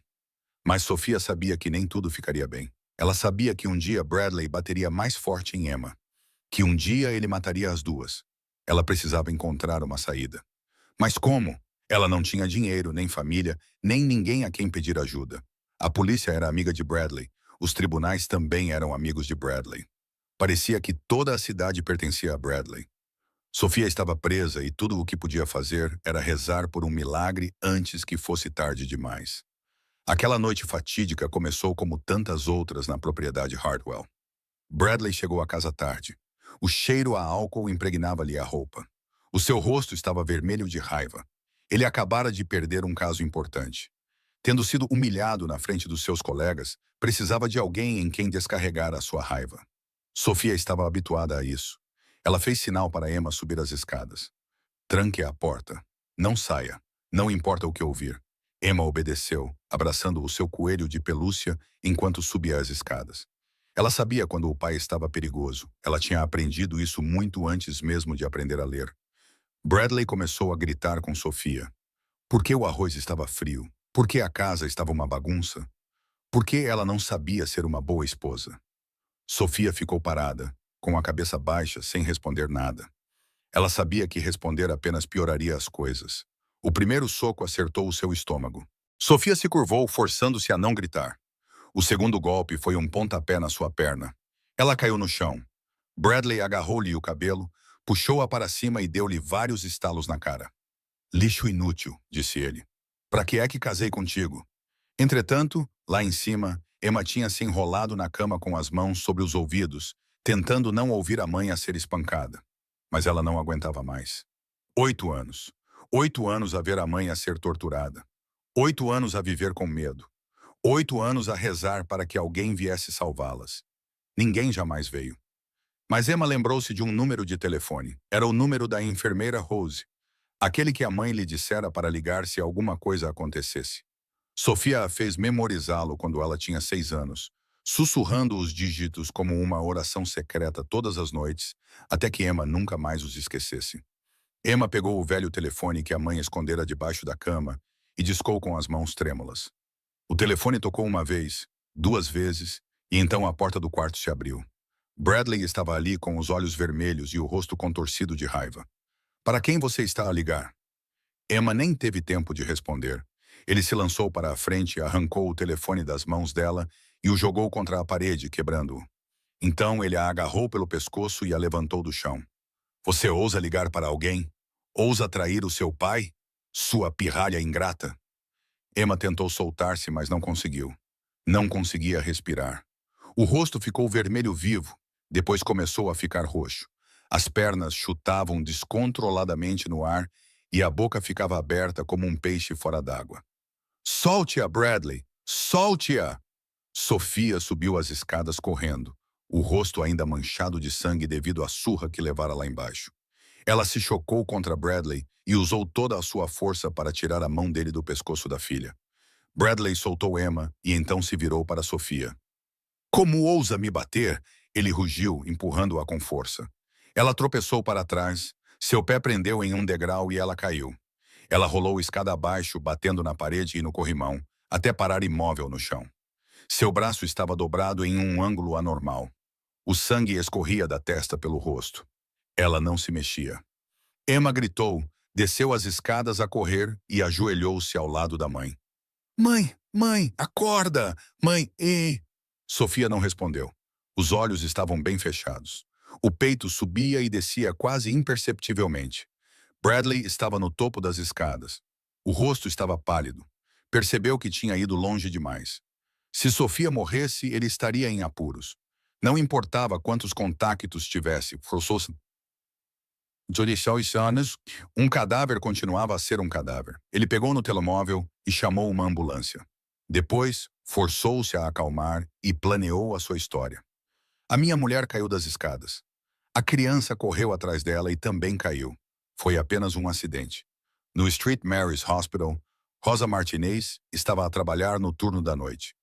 Mas Sophia sabia que nem tudo ficaria bem. Ela sabia que um dia Bradley bateria mais forte em Emma. Que um dia ele mataria as duas. Ela precisava encontrar uma saída. Mas como? Ela não tinha dinheiro, nem família, nem ninguém a quem pedir ajuda. A polícia era amiga de Bradley. Os tribunais também eram amigos de Bradley. Parecia que toda a cidade pertencia a Bradley. Sophia estava presa e tudo o que podia fazer era rezar por um milagre antes que fosse tarde demais. Aquela noite fatídica começou como tantas outras na propriedade Hartwell. Bradley chegou à casa tarde. O cheiro a álcool impregnava-lhe a roupa. O seu rosto estava vermelho de raiva. Ele acabara de perder um caso importante. Tendo sido humilhado na frente dos seus colegas, precisava de alguém em quem descarregar a sua raiva. Sophia estava habituada a isso. Ela fez sinal para Emma subir as escadas. "Tranque a porta. Não saia. Não importa o que ouvir." Emma obedeceu, abraçando o seu coelho de pelúcia enquanto subia as escadas. Ela sabia quando o pai estava perigoso. Ela tinha aprendido isso muito antes mesmo de aprender a ler. Bradley começou a gritar com Sophia. Por que o arroz estava frio? Por que a casa estava uma bagunça? Por que ela não sabia ser uma boa esposa? Sophia ficou parada, com a cabeça baixa, sem responder nada. Ela sabia que responder apenas pioraria as coisas. O primeiro soco acertou o seu estômago. Sophia se curvou, forçando-se a não gritar. O segundo golpe foi um pontapé na sua perna. Ela caiu no chão. Bradley agarrou-lhe o cabelo, puxou-a para cima e deu-lhe vários estalos na cara. "Lixo inútil", disse ele. "Para que é que casei contigo?" Entretanto, lá em cima, Emma tinha se enrolado na cama com as mãos sobre os ouvidos, tentando não ouvir a mãe a ser espancada. Mas ela não aguentava mais. 8 anos. 8 anos a ver a mãe a ser torturada. 8 anos a viver com medo. 8 anos a rezar para que alguém viesse salvá-las. Ninguém jamais veio. Mas Emma lembrou-se de um número de telefone. Era o número da enfermeira Rose. Aquele que a mãe lhe dissera para ligar se alguma coisa acontecesse. Sophia a fez memorizá-lo quando ela tinha 6 anos, sussurrando os dígitos como uma oração secreta todas as noites, até que Emma nunca mais os esquecesse. Emma pegou o velho telefone que a mãe escondera debaixo da cama e discou com as mãos trêmulas. O telefone tocou uma vez, 2 vezes, e então a porta do quarto se abriu. Bradley estava ali com os olhos vermelhos e o rosto contorcido de raiva. "Para quem você está a ligar?" Emma nem teve tempo de responder. Ele se lançou para a frente, arrancou o telefone das mãos dela e o jogou contra a parede, quebrando-o. Então ele a agarrou pelo pescoço e a levantou do chão. Você ousa ligar para alguém? Ousa trair o seu pai? Sua pirralha ingrata? Emma tentou soltar-se, mas não conseguiu. Não conseguia respirar. O rosto ficou vermelho vivo, depois começou a ficar roxo. As pernas chutavam descontroladamente no ar e a boca ficava aberta como um peixe fora d'água. Solte-a, Bradley! Solte-a! Sofia subiu as escadas correndo, o rosto ainda manchado de sangue devido à surra que levara lá embaixo. Ela se chocou contra Bradley e usou toda a sua força para tirar a mão dele do pescoço da filha. Bradley soltou Emma e então se virou para Sofia. Como ousa me bater? Ele rugiu, empurrando-a com força. Ela tropeçou para trás, seu pé prendeu em um degrau e ela caiu. Ela rolou escada abaixo, batendo na parede e no corrimão, até parar imóvel no chão. Seu braço estava dobrado em um ângulo anormal. O sangue escorria da testa pelo rosto. Ela não se mexia. Emma gritou, desceu as escadas a correr e ajoelhou-se ao lado da mãe. Mãe, mãe, acorda! Mãe, Sofia não respondeu. Os olhos estavam bem fechados. O peito subia e descia quase imperceptivelmente. Bradley estava no topo das escadas. O rosto estava pálido. Percebeu que tinha ido longe demais. Se Sofia morresse, ele estaria em apuros. Não importava quantos contactos tivesse, forçou-se. Um cadáver continuava a ser um cadáver. Ele pegou no telemóvel e chamou uma ambulância. Depois, forçou-se a acalmar e planeou a sua história. A minha mulher caiu das escadas. A criança correu atrás dela e também caiu. Foi apenas um acidente. No St. Mary's Hospital, Rosa Martinez estava a trabalhar no turno da noite.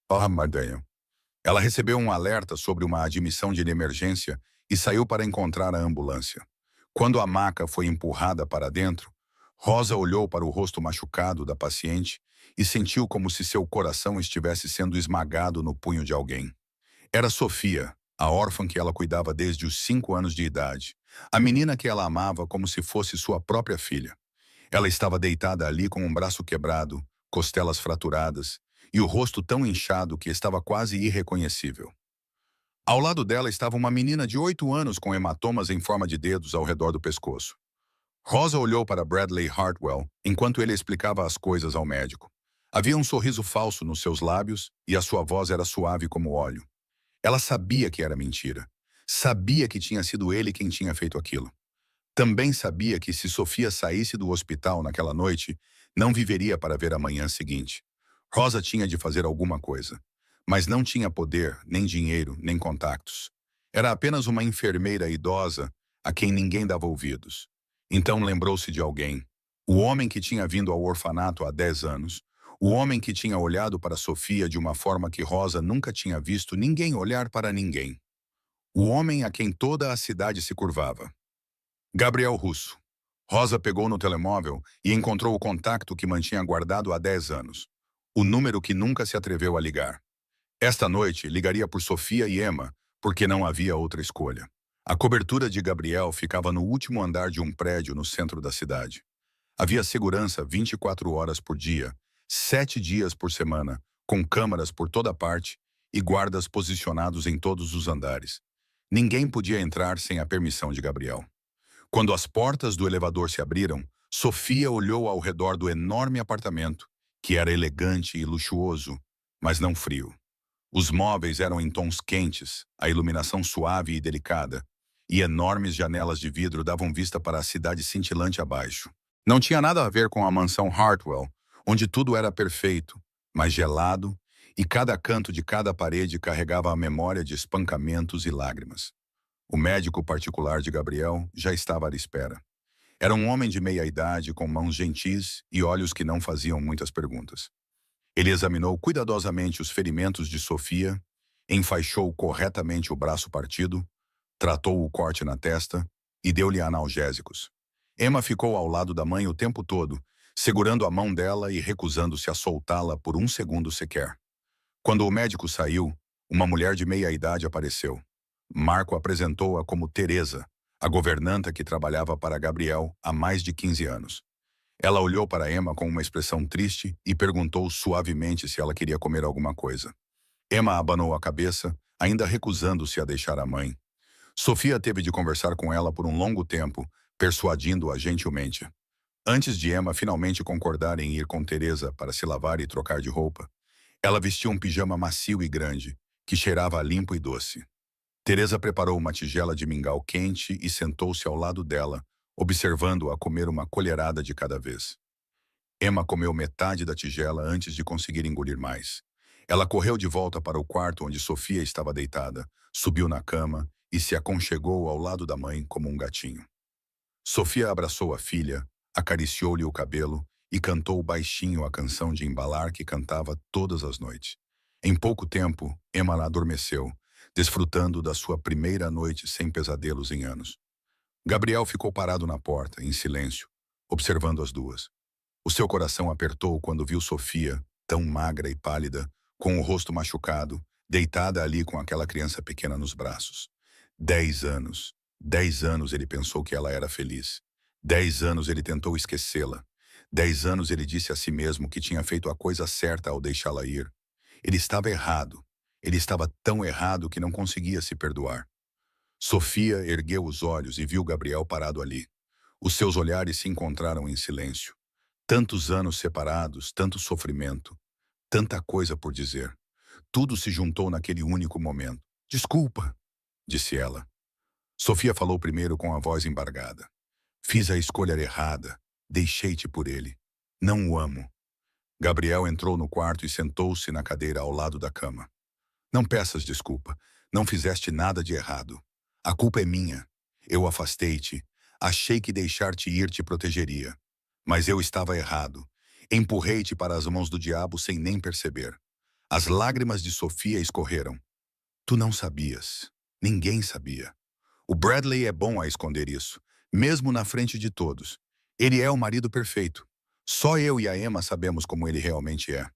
Ela recebeu um alerta sobre uma admissão de emergência e saiu para encontrar a ambulância. Quando a maca foi empurrada para dentro, Rosa olhou para o rosto machucado da paciente e sentiu como se seu coração estivesse sendo esmagado no punho de alguém. Era Sofia, a órfã que ela cuidava desde os 5 anos de idade, a menina que ela amava como se fosse sua própria filha. Ela estava deitada ali com um braço quebrado, costelas fraturadas e o rosto tão inchado que estava quase irreconhecível. Ao lado dela estava uma menina de 8 anos com hematomas em forma de dedos ao redor do pescoço. Rosa olhou para Bradley Hartwell enquanto ele explicava as coisas ao médico. Havia um sorriso falso nos seus lábios e a sua voz era suave como óleo. Ela sabia que era mentira. Sabia que tinha sido ele quem tinha feito aquilo. Também sabia que se Sofia saísse do hospital naquela noite, não viveria para ver a manhã seguinte. Rosa tinha de fazer alguma coisa. Mas não tinha poder, nem dinheiro, nem contactos. Era apenas uma enfermeira idosa a quem ninguém dava ouvidos. Então lembrou-se de alguém. O homem que tinha vindo ao orfanato há 10 anos. O homem que tinha olhado para Sofia de uma forma que Rosa nunca tinha visto ninguém olhar para ninguém. O homem a quem toda a cidade se curvava. Gabriel Russo. Rosa pegou no telemóvel e encontrou o contacto que mantinha guardado há 10 anos. O número que nunca se atreveu a ligar. Esta noite, ligaria por Sofia e Emma, porque não havia outra escolha. A cobertura de Gabriel ficava no último andar de um prédio no centro da cidade. Havia segurança 24 horas por dia, 7 dias por semana, com câmaras por toda parte e guardas posicionados em todos os andares. Ninguém podia entrar sem a permissão de Gabriel. Quando as portas do elevador se abriram, Sofia olhou ao redor do enorme apartamento, que era elegante e luxuoso, mas não frio. Os móveis eram em tons quentes, a iluminação suave e delicada, e enormes janelas de vidro davam vista para a cidade cintilante abaixo. Não tinha nada a ver com a mansão Hartwell, onde tudo era perfeito, mas gelado, e cada canto de cada parede carregava a memória de espancamentos e lágrimas. O médico particular de Gabriel já estava à espera. Era um homem de meia idade, com mãos gentis e olhos que não faziam muitas perguntas. Ele examinou cuidadosamente os ferimentos de Sofia, enfaixou corretamente o braço partido, tratou o corte na testa e deu-lhe analgésicos. Emma ficou ao lado da mãe o tempo todo, segurando a mão dela e recusando-se a soltá-la por um segundo sequer. Quando o médico saiu, uma mulher de meia idade apareceu. Marco apresentou-a como Teresa, a governanta que trabalhava para Gabriel há mais de 15 anos. Ela olhou para Emma com uma expressão triste e perguntou suavemente se ela queria comer alguma coisa. Emma abanou a cabeça, ainda recusando-se a deixar a mãe. Sofia teve de conversar com ela por um longo tempo, persuadindo-a gentilmente. Antes de Emma finalmente concordar em ir com Teresa para se lavar e trocar de roupa, ela vestia um pijama macio e grande, que cheirava a limpo e doce. Teresa preparou uma tigela de mingau quente e sentou-se ao lado dela, observando-a comer uma colherada de cada vez. Emma comeu metade da tigela antes de conseguir engolir mais. Ela correu de volta para o quarto onde Sofia estava deitada, subiu na cama e se aconchegou ao lado da mãe como um gatinho. Sofia abraçou a filha, acariciou-lhe o cabelo e cantou baixinho a canção de embalar que cantava todas as noites. Em pouco tempo, Emma adormeceu, desfrutando da sua primeira noite sem pesadelos em anos. Gabriel ficou parado na porta, em silêncio, observando as duas. O seu coração apertou quando viu Sofia, tão magra e pálida, com o rosto machucado, deitada ali com aquela criança pequena nos braços. 10 anos. 10 anos ele pensou que ela era feliz. 10 anos ele tentou esquecê-la. 10 anos ele disse a si mesmo que tinha feito a coisa certa ao deixá-la ir. Ele estava errado. Ele estava tão errado que não conseguia se perdoar. Sofia ergueu os olhos e viu Gabriel parado ali. Os seus olhares se encontraram em silêncio. Tantos anos separados, tanto sofrimento, tanta coisa por dizer. Tudo se juntou naquele único momento. Desculpa, disse ela. Sofia falou primeiro com a voz embargada. Fiz a escolha errada. Deixei-te por ele. Não o amo. Gabriel entrou no quarto e sentou-se na cadeira ao lado da cama. Não peças desculpa. Não fizeste nada de errado. A culpa é minha. Eu afastei-te. Achei que deixar-te ir te protegeria. Mas eu estava errado. Empurrei-te para as mãos do diabo sem nem perceber. As lágrimas de Sofia escorreram. Tu não sabias. Ninguém sabia. O Bradley é bom a esconder isso, mesmo na frente de todos. Ele é o marido perfeito. Só eu e a Emma sabemos como ele realmente é.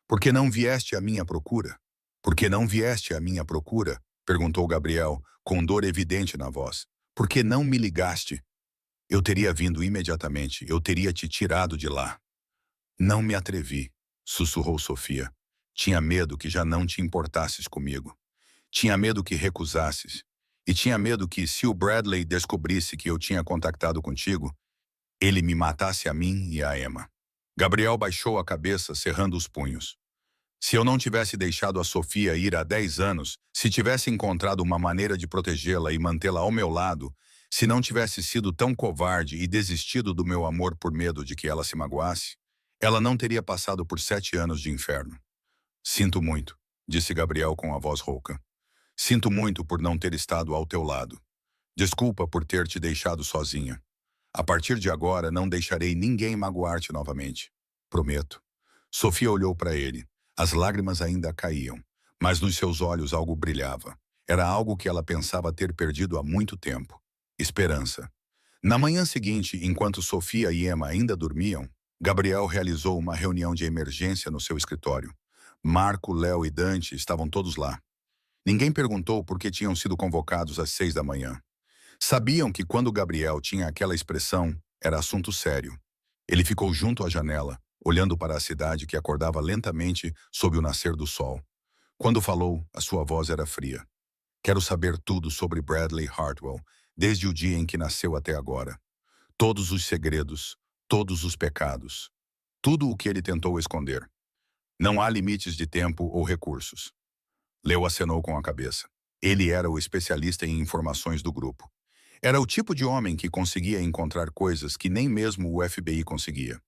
Por que não vieste à minha procura? Por que não vieste à minha procura? Perguntou Gabriel, com dor evidente na voz. Por que não me ligaste? Eu teria vindo imediatamente, eu teria te tirado de lá. Não me atrevi, sussurrou Sofia. Tinha medo que já não te importasses comigo. Tinha medo que recusasses. E tinha medo que, se o Bradley descobrisse que eu tinha contactado contigo, ele me matasse a mim e a Emma. Gabriel baixou a cabeça, cerrando os punhos. Se eu não tivesse deixado a Sofia ir há 10 anos, se tivesse encontrado uma maneira de protegê-la e mantê-la ao meu lado, se não tivesse sido tão covarde e desistido do meu amor por medo de que ela se magoasse, ela não teria passado por 7 anos de inferno. Sinto muito, disse Gabriel com a voz rouca. Sinto muito por não ter estado ao teu lado. Desculpa por ter te deixado sozinha. A partir de agora, não deixarei ninguém magoar-te novamente. Prometo. Sofia olhou para ele. As lágrimas ainda caíam, mas nos seus olhos algo brilhava. Era algo que ela pensava ter perdido há muito tempo. Esperança. Na manhã seguinte, enquanto Sofia e Emma ainda dormiam, Gabriel realizou uma reunião de emergência no seu escritório. Marco, Léo e Dante estavam todos lá. Ninguém perguntou por que tinham sido convocados às 6 da manhã. Sabiam que quando Gabriel tinha aquela expressão, era assunto sério. Ele ficou junto à janela, olhando para a cidade que acordava lentamente sob o nascer do sol. Quando falou, a sua voz era fria. Quero saber tudo sobre Bradley Hartwell, desde o dia em que nasceu até agora. Todos os segredos, todos os pecados. Tudo o que ele tentou esconder. Não há limites de tempo ou recursos. Leo acenou com a cabeça. Ele era o especialista em informações do grupo. Era o tipo de homem que conseguia encontrar coisas que nem mesmo o FBI conseguia.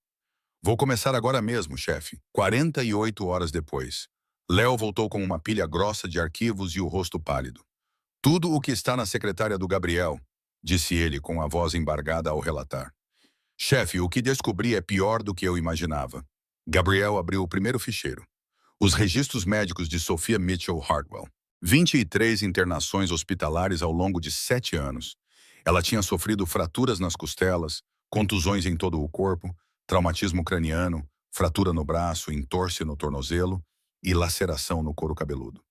Vou começar agora mesmo, chefe. 48 horas depois. Léo voltou com uma pilha grossa de arquivos e o rosto pálido. Tudo o que está na secretária do Gabriel, disse ele com a voz embargada ao relatar. Chefe, o que descobri é pior do que eu imaginava. Gabriel abriu o primeiro ficheiro. Os registros médicos de Sophia Mitchell Hartwell. 23 internações hospitalares ao longo de 7 anos. Ela tinha sofrido fraturas nas costelas, contusões em todo o corpo, traumatismo craniano, fratura no braço, entorse no tornozelo e laceração no couro cabeludo.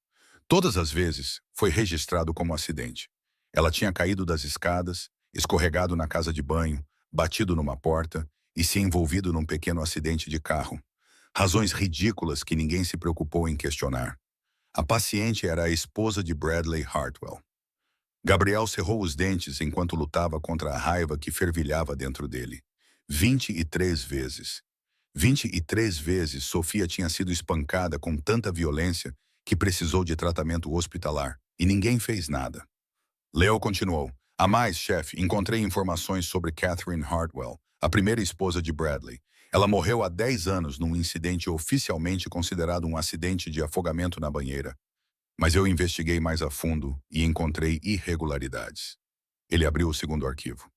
Todas as vezes, foi registrado como acidente. Ela tinha caído das escadas, escorregado na casa de banho, batido numa porta e se envolvido num pequeno acidente de carro. Razões ridículas que ninguém se preocupou em questionar. A paciente era a esposa de Bradley Hartwell. Gabriel cerrou os dentes enquanto lutava contra a raiva que fervilhava dentro dele. 23 vezes. 23 vezes Sofia tinha sido espancada com tanta violência que precisou de tratamento hospitalar, e ninguém fez nada. Leo continuou. A mais, chefe, encontrei informações sobre Catherine Hartwell, a primeira esposa de Bradley. Ela morreu há 10 anos num incidente oficialmente considerado um acidente de afogamento na banheira. Mas eu investiguei mais a fundo e encontrei irregularidades. Ele abriu o segundo arquivo.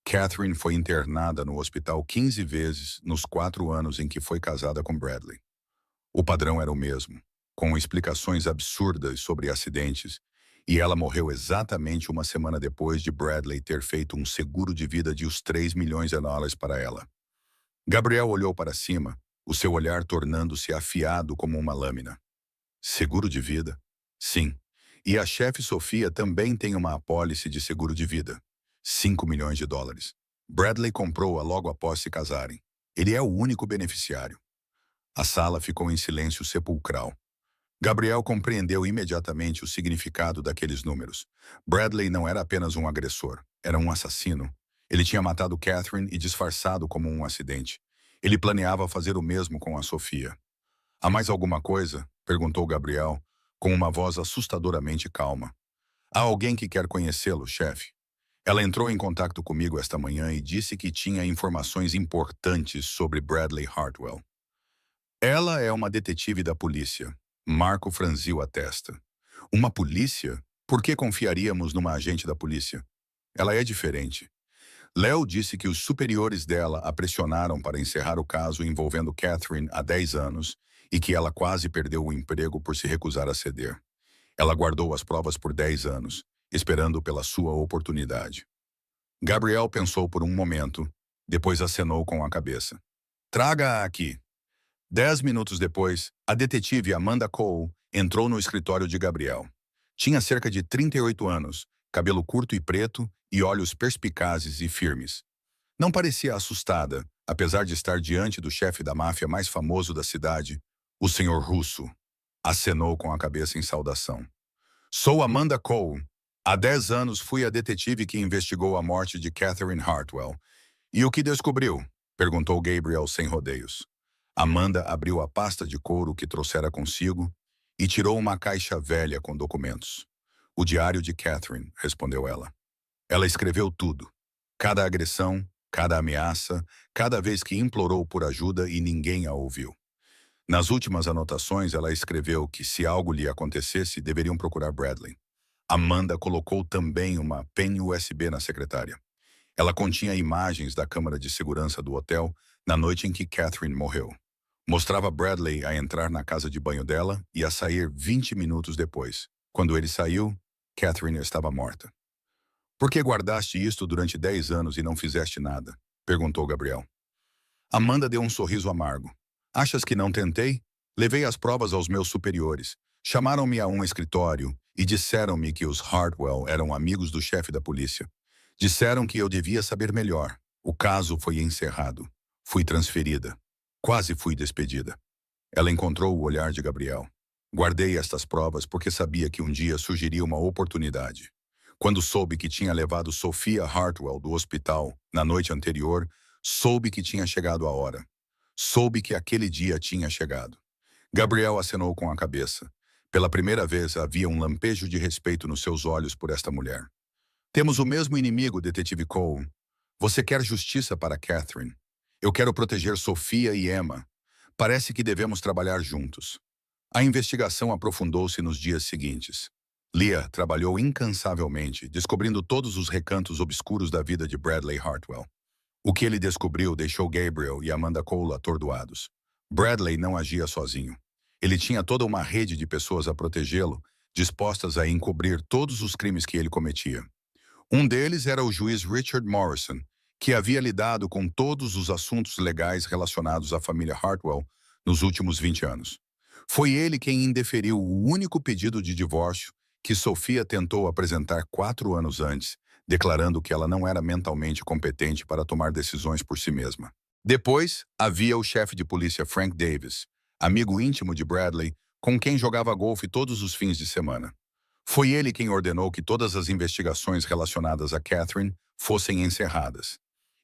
Catherine foi internada no hospital 15 vezes nos 4 anos em que foi casada com Bradley. O padrão era o mesmo, com explicações absurdas sobre acidentes, e ela morreu exatamente uma semana depois de Bradley ter feito um seguro de vida de uns $3 milhões para ela. Gabriel olhou para cima, o seu olhar tornando-se afiado como uma lâmina. Seguro de vida? Sim. E a chefe Sofia também tem uma apólice de seguro de vida. $5 milhões. Bradley comprou-a logo após se casarem. Ele é o único beneficiário. A sala ficou em silêncio sepulcral. Gabriel compreendeu imediatamente o significado daqueles números. Bradley não era apenas um agressor, era um assassino. Ele tinha matado Catherine e disfarçado como um acidente. Ele planeava fazer o mesmo com a Sofia. Há mais alguma coisa? Perguntou Gabriel, com uma voz assustadoramente calma. Há alguém que quer conhecê-lo, chefe. Ela entrou em contato comigo esta manhã e disse que tinha informações importantes sobre Bradley Hartwell. Ela é uma detetive da polícia. Marco franziu a testa. Uma polícia? Por que confiaríamos numa agente da polícia? Ela é diferente. Léo disse que os superiores dela a pressionaram para encerrar o caso envolvendo Catherine há 10 anos e que ela quase perdeu o emprego por se recusar a ceder. Ela guardou as provas por 10 anos, esperando pela sua oportunidade. Gabriel pensou por um momento, depois acenou com a cabeça. Traga-a aqui. 10 minutos depois, a detetive Amanda Cole entrou no escritório de Gabriel. Tinha cerca de 38 anos, cabelo curto e preto e olhos perspicazes e firmes. Não parecia assustada, apesar de estar diante do chefe da máfia mais famoso da cidade, o Sr. Russo. Acenou com a cabeça em saudação. Sou Amanda Cole. Há 10 anos fui a detetive que investigou a morte de Catherine Hartwell. E o que descobriu? Perguntou Gabriel sem rodeios. Amanda abriu a pasta de couro que trouxera consigo e tirou uma caixa velha com documentos. O diário de Catherine, respondeu ela. Ela escreveu tudo. Cada agressão, cada ameaça, cada vez que implorou por ajuda e ninguém a ouviu. Nas últimas anotações, ela escreveu que se algo lhe acontecesse, deveriam procurar Bradley. Amanda colocou também uma pen USB na secretária. Ela continha imagens da câmara de segurança do hotel na noite em que Catherine morreu. Mostrava Bradley a entrar na casa de banho dela e a sair 20 minutos depois. Quando ele saiu, Catherine estava morta. Por que guardaste isto durante 10 anos e não fizeste nada? Perguntou Gabriel. Amanda deu um sorriso amargo. Achas que não tentei? Levei as provas aos meus superiores. Chamaram-me a um escritório e disseram-me que os Hartwell eram amigos do chefe da polícia. Disseram que eu devia saber melhor. O caso foi encerrado. Fui transferida. Quase fui despedida. Ela encontrou o olhar de Gabriel. Guardei estas provas porque sabia que um dia surgiria uma oportunidade. Quando soube que tinha levado Sophia Hartwell do hospital na noite anterior, soube que tinha chegado a hora. Soube que aquele dia tinha chegado. Gabriel acenou com a cabeça. Pela primeira vez havia um lampejo de respeito nos seus olhos por esta mulher. Temos o mesmo inimigo, detetive Cole. Você quer justiça para Catherine. Eu quero proteger Sofia e Emma. Parece que devemos trabalhar juntos. A investigação aprofundou-se nos dias seguintes. Leah trabalhou incansavelmente, descobrindo todos os recantos obscuros da vida de Bradley Hartwell. O que ele descobriu deixou Gabriel e Amanda Cole atordoados. Bradley não agia sozinho. Ele tinha toda uma rede de pessoas a protegê-lo, dispostas a encobrir todos os crimes que ele cometia. Um deles era o juiz Richard Morrison, que havia lidado com todos os assuntos legais relacionados à família Hartwell nos últimos 20 anos. Foi ele quem indeferiu o único pedido de divórcio que Sofia tentou apresentar 4 anos antes, declarando que ela não era mentalmente competente para tomar decisões por si mesma. Depois, havia o chefe de polícia Frank Davis, amigo íntimo de Bradley, com quem jogava golfe todos os fins de semana. Foi ele quem ordenou que todas as investigações relacionadas a Catherine fossem encerradas.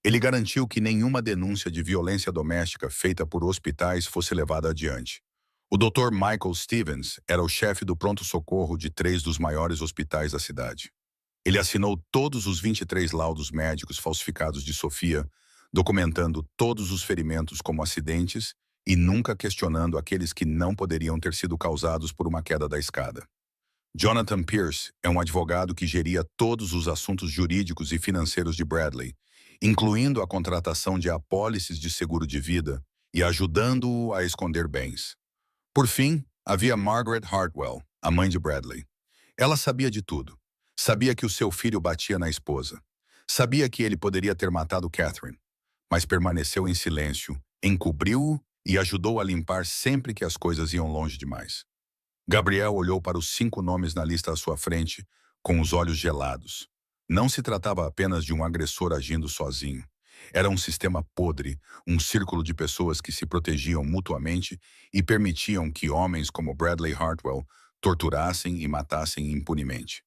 Ele garantiu que nenhuma denúncia de violência doméstica feita por hospitais fosse levada adiante. O Dr. Michael Stevens era o chefe do pronto-socorro de 3 dos maiores hospitais da cidade. Ele assinou todos os 23 laudos médicos falsificados de Sofia, documentando todos os ferimentos como acidentes e nunca questionando aqueles que não poderiam ter sido causados por uma queda da escada. Jonathan Pierce é um advogado que geria todos os assuntos jurídicos e financeiros de Bradley, incluindo a contratação de apólices de seguro de vida e ajudando-o a esconder bens. Por fim, havia Margaret Hartwell, a mãe de Bradley. Ela sabia de tudo. Sabia que o seu filho batia na esposa. Sabia que ele poderia ter matado Catherine, mas permaneceu em silêncio, encobriu-o e ajudou a limpar sempre que as coisas iam longe demais. Gabriel olhou para os 5 nomes na lista à sua frente, com os olhos gelados. Não se tratava apenas de um agressor agindo sozinho. Era um sistema podre, um círculo de pessoas que se protegiam mutuamente e permitiam que homens como Bradley Hartwell torturassem e matassem impunemente.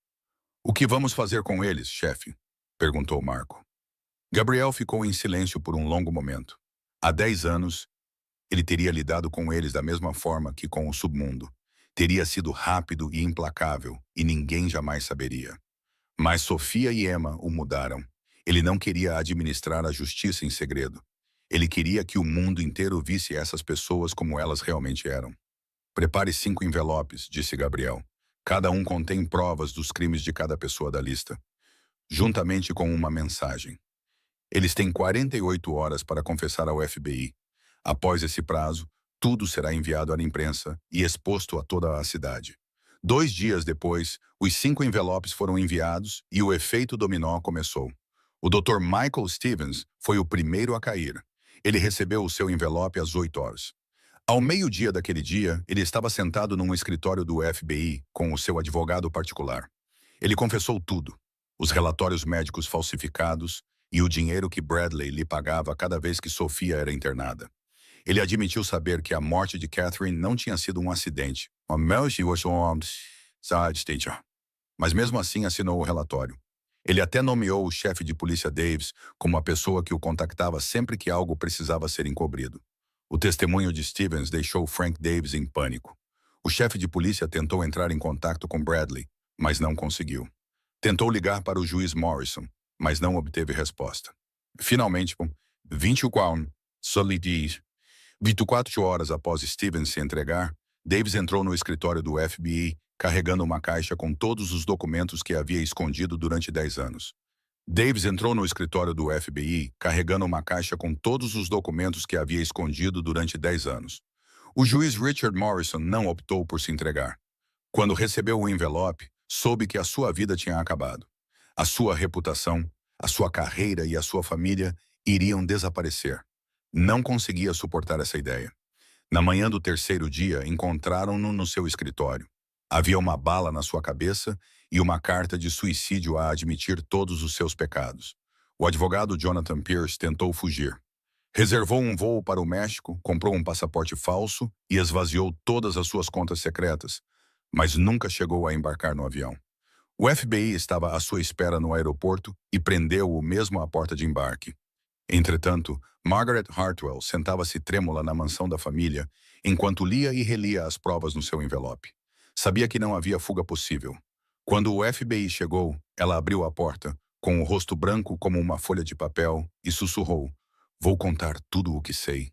"O que vamos fazer com eles, chefe?" perguntou Marco. Gabriel ficou em silêncio por um longo momento. Há 10 anos, ele teria lidado com eles da mesma forma que com o submundo. Teria sido rápido e implacável, e ninguém jamais saberia. Mas Sofia e Emma o mudaram. Ele não queria administrar a justiça em segredo. Ele queria que o mundo inteiro visse essas pessoas como elas realmente eram. "Prepare 5 envelopes", disse Gabriel. "Cada um contém provas dos crimes de cada pessoa da lista, juntamente com uma mensagem. Eles têm 48 horas para confessar ao FBI. Após esse prazo, tudo será enviado à imprensa e exposto a toda a cidade." 2 dias depois, os 5 envelopes foram enviados e o efeito dominó começou. O Dr. Michael Stevens foi o primeiro a cair. Ele recebeu o seu envelope às 8 horas. Ao meio-dia daquele dia, ele estava sentado num escritório do FBI com o seu advogado particular. Ele confessou tudo: os relatórios médicos falsificados e o dinheiro que Bradley lhe pagava cada vez que Sofia era internada. Ele admitiu saber que a morte de Catherine não tinha sido um acidente, mas mesmo assim assinou o relatório. Ele até nomeou o chefe de polícia Davis como a pessoa que o contactava sempre que algo precisava ser encobrido. O testemunho de Stevens deixou Frank Davis em pânico. O chefe de polícia tentou entrar em contato com Bradley, mas não conseguiu. Tentou ligar para o juiz Morrison, mas não obteve resposta. Finalmente, 24 horas após Stevens se entregar, Davis entrou no escritório do FBI, carregando uma caixa com todos os documentos que havia escondido durante 10 anos. Davis entrou no escritório do FBI, carregando uma caixa com todos os documentos que havia escondido durante 10 anos. O juiz Richard Morrison não optou por se entregar. Quando recebeu o envelope, soube que a sua vida tinha acabado. A sua reputação, a sua carreira e a sua família iriam desaparecer. Não conseguia suportar essa ideia. Na manhã do 3º dia, encontraram-no no seu escritório. Havia uma bala na sua cabeça e uma carta de suicídio a admitir todos os seus pecados. O advogado Jonathan Pierce tentou fugir. Reservou um voo para o México, comprou um passaporte falso e esvaziou todas as suas contas secretas, mas nunca chegou a embarcar no avião. O FBI estava à sua espera no aeroporto e prendeu-o mesmo à porta de embarque. Entretanto, Margaret Hartwell sentava-se trêmula na mansão da família enquanto lia e relia as provas no seu envelope. Sabia que não havia fuga possível. Quando o FBI chegou, ela abriu a porta, com o rosto branco como uma folha de papel, e sussurrou: "Vou contar tudo o que sei."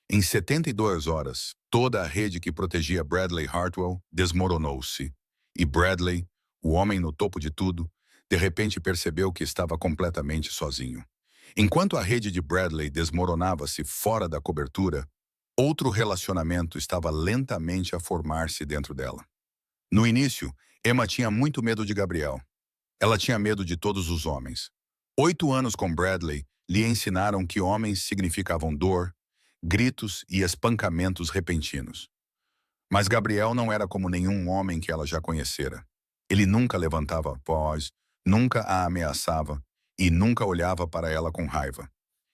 Em 72 horas, toda a rede que protegia Bradley Hartwell desmoronou-se. E Bradley, o homem no topo de tudo, de repente percebeu que estava completamente sozinho. Enquanto a rede de Bradley desmoronava-se fora da cobertura, outro relacionamento estava lentamente a formar-se dentro dela. No início, Emma tinha muito medo de Gabriel. Ela tinha medo de todos os homens. 8 anos com Bradley lhe ensinaram que homens significavam dor, gritos e espancamentos repentinos. Mas Gabriel não era como nenhum homem que ela já conhecera. Ele nunca levantava a voz, nunca a ameaçava e nunca olhava para ela com raiva.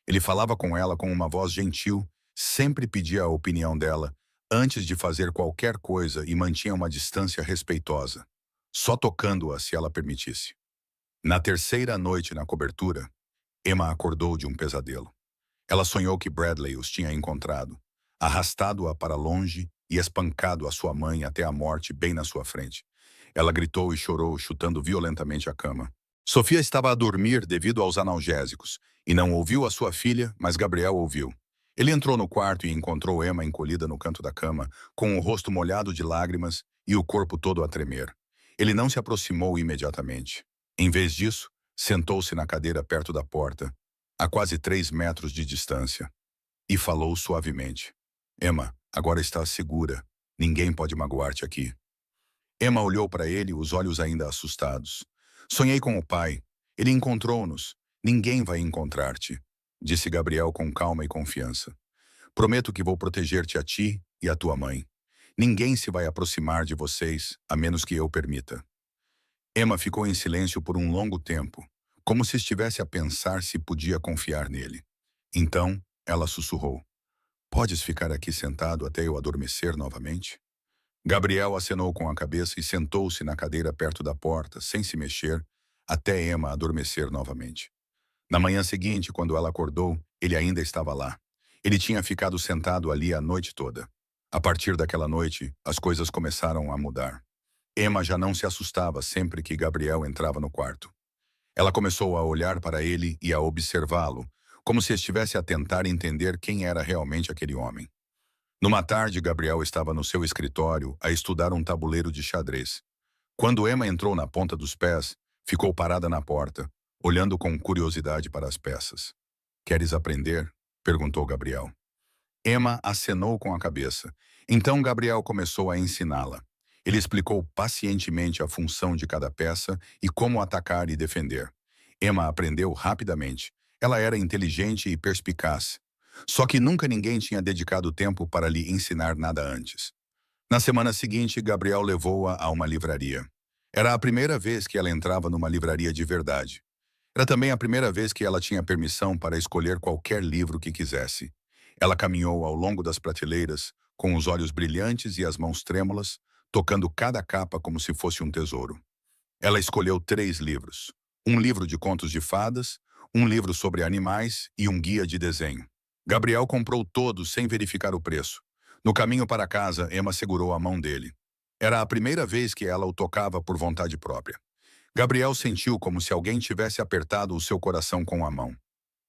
Ele falava com ela com uma voz gentil, sempre pedia a opinião dela, antes de fazer qualquer coisa e mantinha uma distância respeitosa, só tocando-a se ela permitisse. Na terceira noite na cobertura, Emma acordou de um pesadelo. Ela sonhou que Bradley os tinha encontrado, arrastado-a para longe e espancado a sua mãe até a morte bem na sua frente. Ela gritou e chorou, chutando violentamente a cama. Sofia estava a dormir devido aos analgésicos e não ouviu a sua filha, mas Gabriel ouviu. Ele entrou no quarto e encontrou Emma encolhida no canto da cama, com o rosto molhado de lágrimas e o corpo todo a tremer. Ele não se aproximou imediatamente. Em vez disso, sentou-se na cadeira perto da porta, a quase 3 metros de distância, e falou suavemente. Emma, agora estás segura. Ninguém pode magoar-te aqui. Emma olhou para ele, os olhos ainda assustados. Sonhei com o pai. Ele encontrou-nos. Ninguém vai encontrar-te, disse Gabriel com calma e confiança. Prometo que vou proteger-te a ti e a tua mãe. Ninguém se vai aproximar de vocês, a menos que eu permita. Emma ficou em silêncio por um longo tempo, como se estivesse a pensar se podia confiar nele. Então, ela sussurrou. Podes ficar aqui sentado até eu adormecer novamente? Gabriel acenou com a cabeça e sentou-se na cadeira perto da porta, sem se mexer, até Emma adormecer novamente. Na manhã seguinte, quando ela acordou, ele ainda estava lá. Ele tinha ficado sentado ali a noite toda. A partir daquela noite, as coisas começaram a mudar. Emma já não se assustava sempre que Gabriel entrava no quarto. Ela começou a olhar para ele e a observá-lo, como se estivesse a tentar entender quem era realmente aquele homem. Numa tarde, Gabriel estava no seu escritório a estudar um tabuleiro de xadrez. Quando Emma entrou na ponta dos pés, ficou parada na porta, olhando com curiosidade para as peças. Queres aprender? Perguntou Gabriel. Emma acenou com a cabeça. Então Gabriel começou a ensiná-la. Ele explicou pacientemente a função de cada peça e como atacar e defender. Emma aprendeu rapidamente. Ela era inteligente e perspicaz. Só que nunca ninguém tinha dedicado tempo para lhe ensinar nada antes. Na semana seguinte, Gabriel levou-a a uma livraria. Era a primeira vez que ela entrava numa livraria de verdade. Era também a primeira vez que ela tinha permissão para escolher qualquer livro que quisesse. Ela caminhou ao longo das prateleiras, com os olhos brilhantes e as mãos trêmulas, tocando cada capa como se fosse um tesouro. Ela escolheu 3 livros. Um livro de contos de fadas, um livro sobre animais e um guia de desenho. Gabriel comprou todos sem verificar o preço. No caminho para casa, Emma segurou a mão dele. Era a primeira vez que ela o tocava por vontade própria. Gabriel sentiu como se alguém tivesse apertado o seu coração com a mão.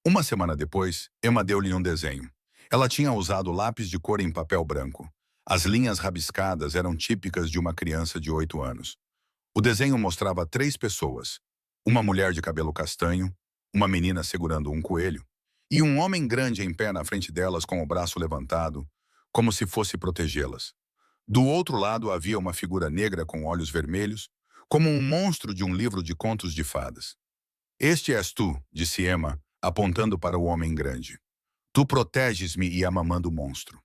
Uma semana depois, Emma deu-lhe um desenho. Ela tinha usado lápis de cor em papel branco. As linhas rabiscadas eram típicas de uma criança de 8 anos. O desenho mostrava 3 pessoas. Uma mulher de cabelo castanho, uma menina segurando um coelho, e um homem grande em pé na frente delas com o braço levantado, como se fosse protegê-las. Do outro lado havia uma figura negra com olhos vermelhos, como um monstro de um livro de contos de fadas. Este és tu, disse Emma, apontando para o homem grande. Tu proteges-me e amamando o monstro.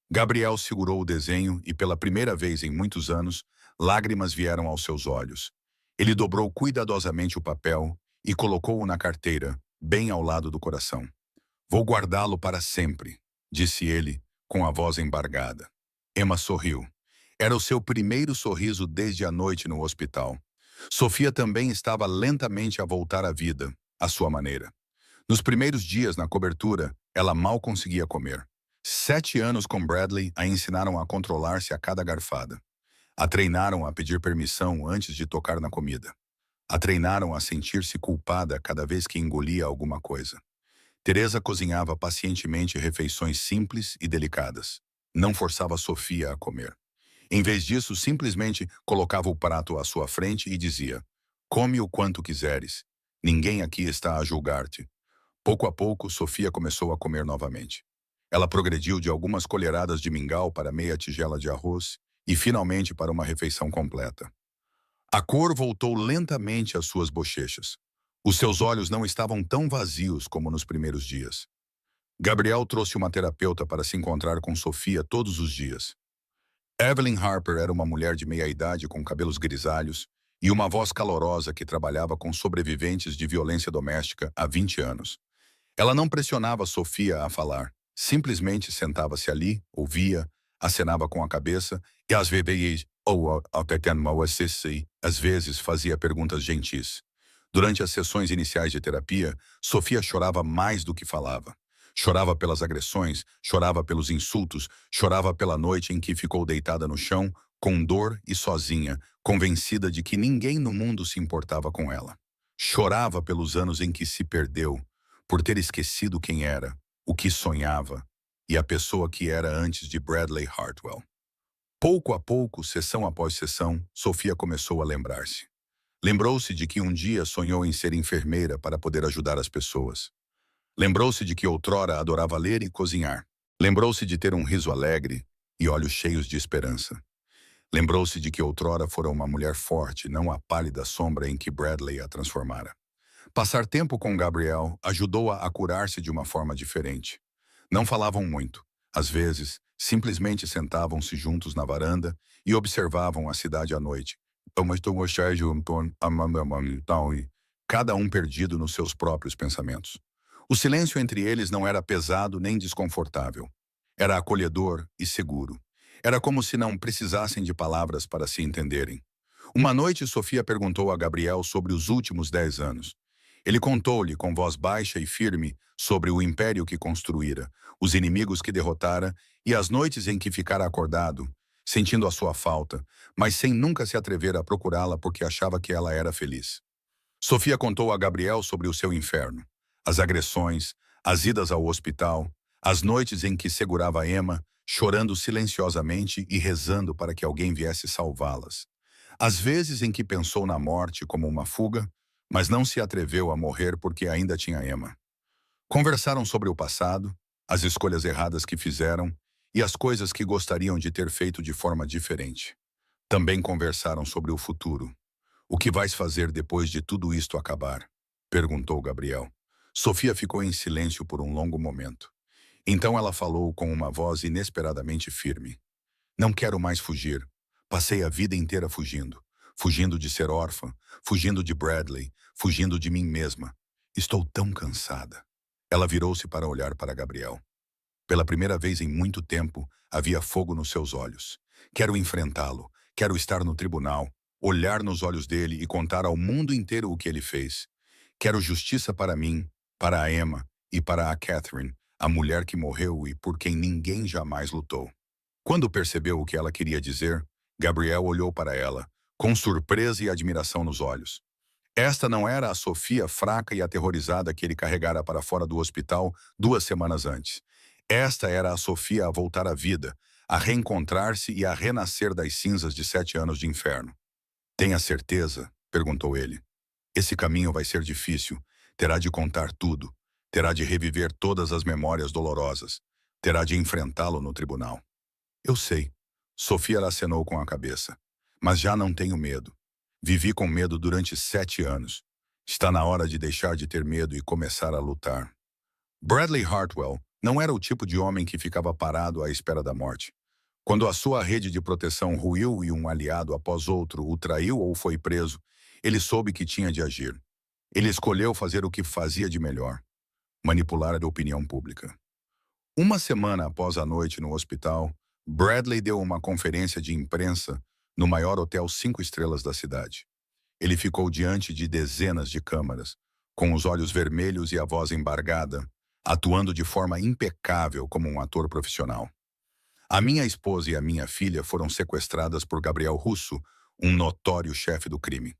Gabriel segurou o desenho e, pela primeira vez em muitos anos, lágrimas vieram aos seus olhos. Ele dobrou cuidadosamente o papel e colocou-o na carteira, bem ao lado do coração. Vou guardá-lo para sempre, disse ele, com a voz embargada. Emma sorriu. Era o seu primeiro sorriso desde a noite no hospital. Sofia também estava lentamente a voltar à vida, à sua maneira. Nos primeiros dias na cobertura, ela mal conseguia comer. 7 anos com Bradley a ensinaram a controlar-se a cada garfada. A treinaram a pedir permissão antes de tocar na comida. A treinaram a sentir-se culpada cada vez que engolia alguma coisa. Teresa cozinhava pacientemente refeições simples e delicadas. Não forçava Sofia a comer. Em vez disso, simplesmente colocava o prato à sua frente e dizia: come o quanto quiseres. Ninguém aqui está a julgar-te. Pouco a pouco, Sofia começou a comer novamente. Ela progrediu de algumas colheradas de mingau para meia tigela de arroz e, finalmente, para uma refeição completa. A cor voltou lentamente às suas bochechas. Os seus olhos não estavam tão vazios como nos primeiros dias. Gabriel trouxe uma terapeuta para se encontrar com Sofia todos os dias. Evelyn Harper era uma mulher de meia-idade com cabelos grisalhos e uma voz calorosa que trabalhava com sobreviventes de violência doméstica há 20 anos. Ela não pressionava Sofia a falar, simplesmente sentava-se ali, ouvia, acenava com a cabeça e às vezes, ou às vezes fazia perguntas gentis. Durante as sessões iniciais de terapia, Sofia chorava mais do que falava. Chorava pelas agressões, chorava pelos insultos, chorava pela noite em que ficou deitada no chão, com dor e sozinha, convencida de que ninguém no mundo se importava com ela. Chorava pelos anos em que se perdeu, por ter esquecido quem era, o que sonhava e a pessoa que era antes de Bradley Hartwell. Pouco a pouco, sessão após sessão, Sofia começou a lembrar-se. Lembrou-se de que um dia sonhou em ser enfermeira para poder ajudar as pessoas. Lembrou-se de que outrora adorava ler e cozinhar. Lembrou-se de ter um riso alegre e olhos cheios de esperança. Lembrou-se de que outrora fora uma mulher forte, não a pálida sombra em que Bradley a transformara. Passar tempo com Gabriel ajudou-a a curar-se de uma forma diferente. Não falavam muito. Às vezes, simplesmente sentavam-se juntos na varanda e observavam a cidade à noite. Cada um perdido nos seus próprios pensamentos. O silêncio entre eles não era pesado nem desconfortável. Era acolhedor e seguro. Era como se não precisassem de palavras para se entenderem. Uma noite, Sofia perguntou a Gabriel sobre os últimos 10 anos. Ele contou-lhe, com voz baixa e firme, sobre o império que construíra, os inimigos que derrotara e as noites em que ficara acordado, sentindo a sua falta, mas sem nunca se atrever a procurá-la porque achava que ela era feliz. Sofia contou a Gabriel sobre o seu inferno, as agressões, as idas ao hospital, as noites em que segurava Emma, chorando silenciosamente e rezando para que alguém viesse salvá-las. As vezes em que pensou na morte como uma fuga, mas não se atreveu a morrer porque ainda tinha Emma. Conversaram sobre o passado, as escolhas erradas que fizeram e as coisas que gostariam de ter feito de forma diferente. Também conversaram sobre o futuro. O que vais fazer depois de tudo isto acabar? Perguntou Gabriel. Sofia ficou em silêncio por um longo momento. Então ela falou com uma voz inesperadamente firme. Não quero mais fugir. Passei a vida inteira fugindo. Fugindo de ser órfã, fugindo de Bradley, fugindo de mim mesma. Estou tão cansada. Ela virou-se para olhar para Gabriel. Pela primeira vez em muito tempo, havia fogo nos seus olhos. Quero enfrentá-lo. Quero estar no tribunal, olhar nos olhos dele e contar ao mundo inteiro o que ele fez. Quero justiça para mim, para a Emma e para a Catherine, a mulher que morreu e por quem ninguém jamais lutou. Quando percebeu o que ela queria dizer, Gabriel olhou para ela, com surpresa e admiração nos olhos. Esta não era a Sofia fraca e aterrorizada que ele carregara para fora do hospital 2 semanas antes. Esta era a Sofia a voltar à vida, a reencontrar-se e a renascer das cinzas de 7 anos de inferno. Tenha certeza? Perguntou ele. Esse caminho vai ser difícil. Terá de contar tudo. Terá de reviver todas as memórias dolorosas. Terá de enfrentá-lo no tribunal. Eu sei. Sofia acenou com a cabeça. Mas já não tenho medo. Vivi com medo durante 7 anos. Está na hora de deixar de ter medo e começar a lutar. Bradley Hartwell não era o tipo de homem que ficava parado à espera da morte. Quando a sua rede de proteção ruiu e um aliado após outro o traiu ou foi preso, ele soube que tinha de agir. Ele escolheu fazer o que fazia de melhor: manipular a opinião pública. Uma semana após a noite no hospital, Bradley deu uma conferência de imprensa no maior hotel 5 estrelas da cidade. Ele ficou diante de dezenas de câmaras, com os olhos vermelhos e a voz embargada, atuando de forma impecável como um ator profissional. A minha esposa e a minha filha foram sequestradas por Gabriel Russo, um notório chefe do crime.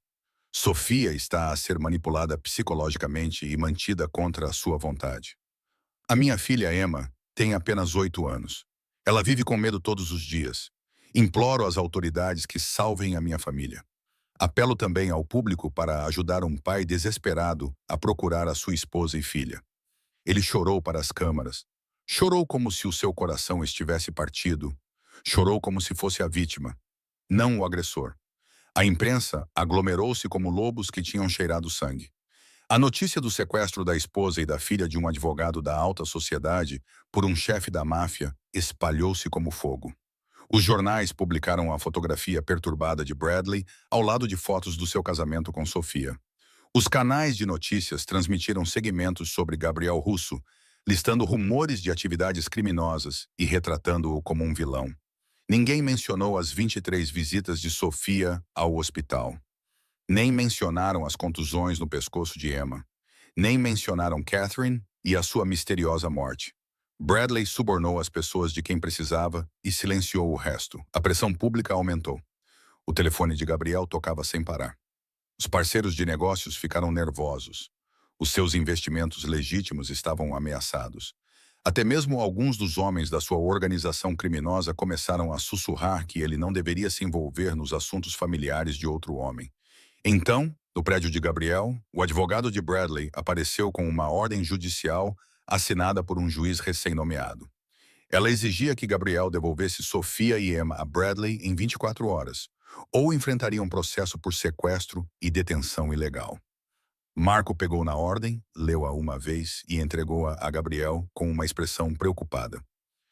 Sofia está a ser manipulada psicologicamente e mantida contra a sua vontade. A minha filha Emma tem apenas 8 anos. Ela vive com medo todos os dias. Imploro às autoridades que salvem a minha família. Apelo também ao público para ajudar um pai desesperado a procurar a sua esposa e filha. Ele chorou para as câmaras. Chorou como se o seu coração estivesse partido. Chorou como se fosse a vítima, não o agressor. A imprensa aglomerou-se como lobos que tinham cheirado sangue. A notícia do sequestro da esposa e da filha de um advogado da alta sociedade por um chefe da máfia espalhou-se como fogo. Os jornais publicaram a fotografia perturbada de Bradley ao lado de fotos do seu casamento com Sofia. Os canais de notícias transmitiram segmentos sobre Gabriel Russo, listando rumores de atividades criminosas e retratando-o como um vilão. Ninguém mencionou as 23 visitas de Sofia ao hospital. Nem mencionaram as contusões no pescoço de Emma. Nem mencionaram Catherine e a sua misteriosa morte. Bradley subornou as pessoas de quem precisava e silenciou o resto. A pressão pública aumentou. O telefone de Gabriel tocava sem parar. Os parceiros de negócios ficaram nervosos. Os seus investimentos legítimos estavam ameaçados. Até mesmo alguns dos homens da sua organização criminosa começaram a sussurrar que ele não deveria se envolver nos assuntos familiares de outro homem. Então, no prédio de Gabriel, o advogado de Bradley apareceu com uma ordem judicial assinada por um juiz recém-nomeado. Ela exigia que Gabriel devolvesse Sofia e Emma a Bradley em 24 horas, ou enfrentaria um processo por sequestro e detenção ilegal. Marco pegou na ordem, leu-a uma vez e entregou-a a Gabriel com uma expressão preocupada.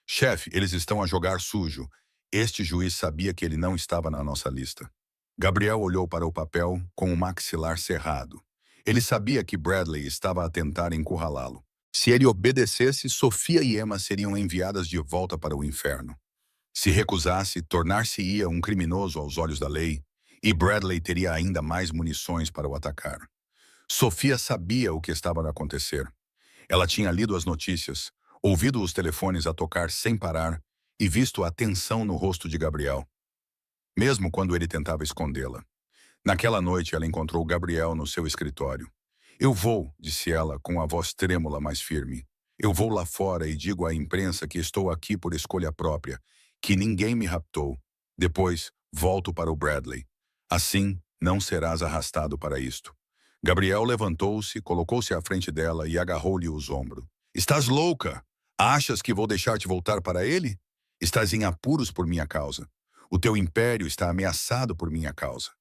Chefe, eles estão a jogar sujo. Este juiz sabia que ele não estava na nossa lista. Gabriel olhou para o papel com o maxilar cerrado. Ele sabia que Bradley estava a tentar encurralá-lo. Se ele obedecesse, Sofia e Emma seriam enviadas de volta para o inferno. Se recusasse, tornar-se-ia um criminoso aos olhos da lei, e Bradley teria ainda mais munições para o atacar. Sofia sabia o que estava a acontecer. Ela tinha lido as notícias, ouvido os telefones a tocar sem parar e visto a tensão no rosto de Gabriel, mesmo quando ele tentava escondê-la. Naquela noite, ela encontrou Gabriel no seu escritório. Eu vou, disse ela com a voz trêmula mais firme. Eu vou lá fora e digo à imprensa que estou aqui por escolha própria, que ninguém me raptou. Depois, volto para o Bradley. Assim, não serás arrastado para isto. Gabriel levantou-se, colocou-se à frente dela e agarrou-lhe os ombros. Estás louca? Achas que vou deixar-te voltar para ele? Estás em apuros por minha causa. O teu império está ameaçado por minha causa.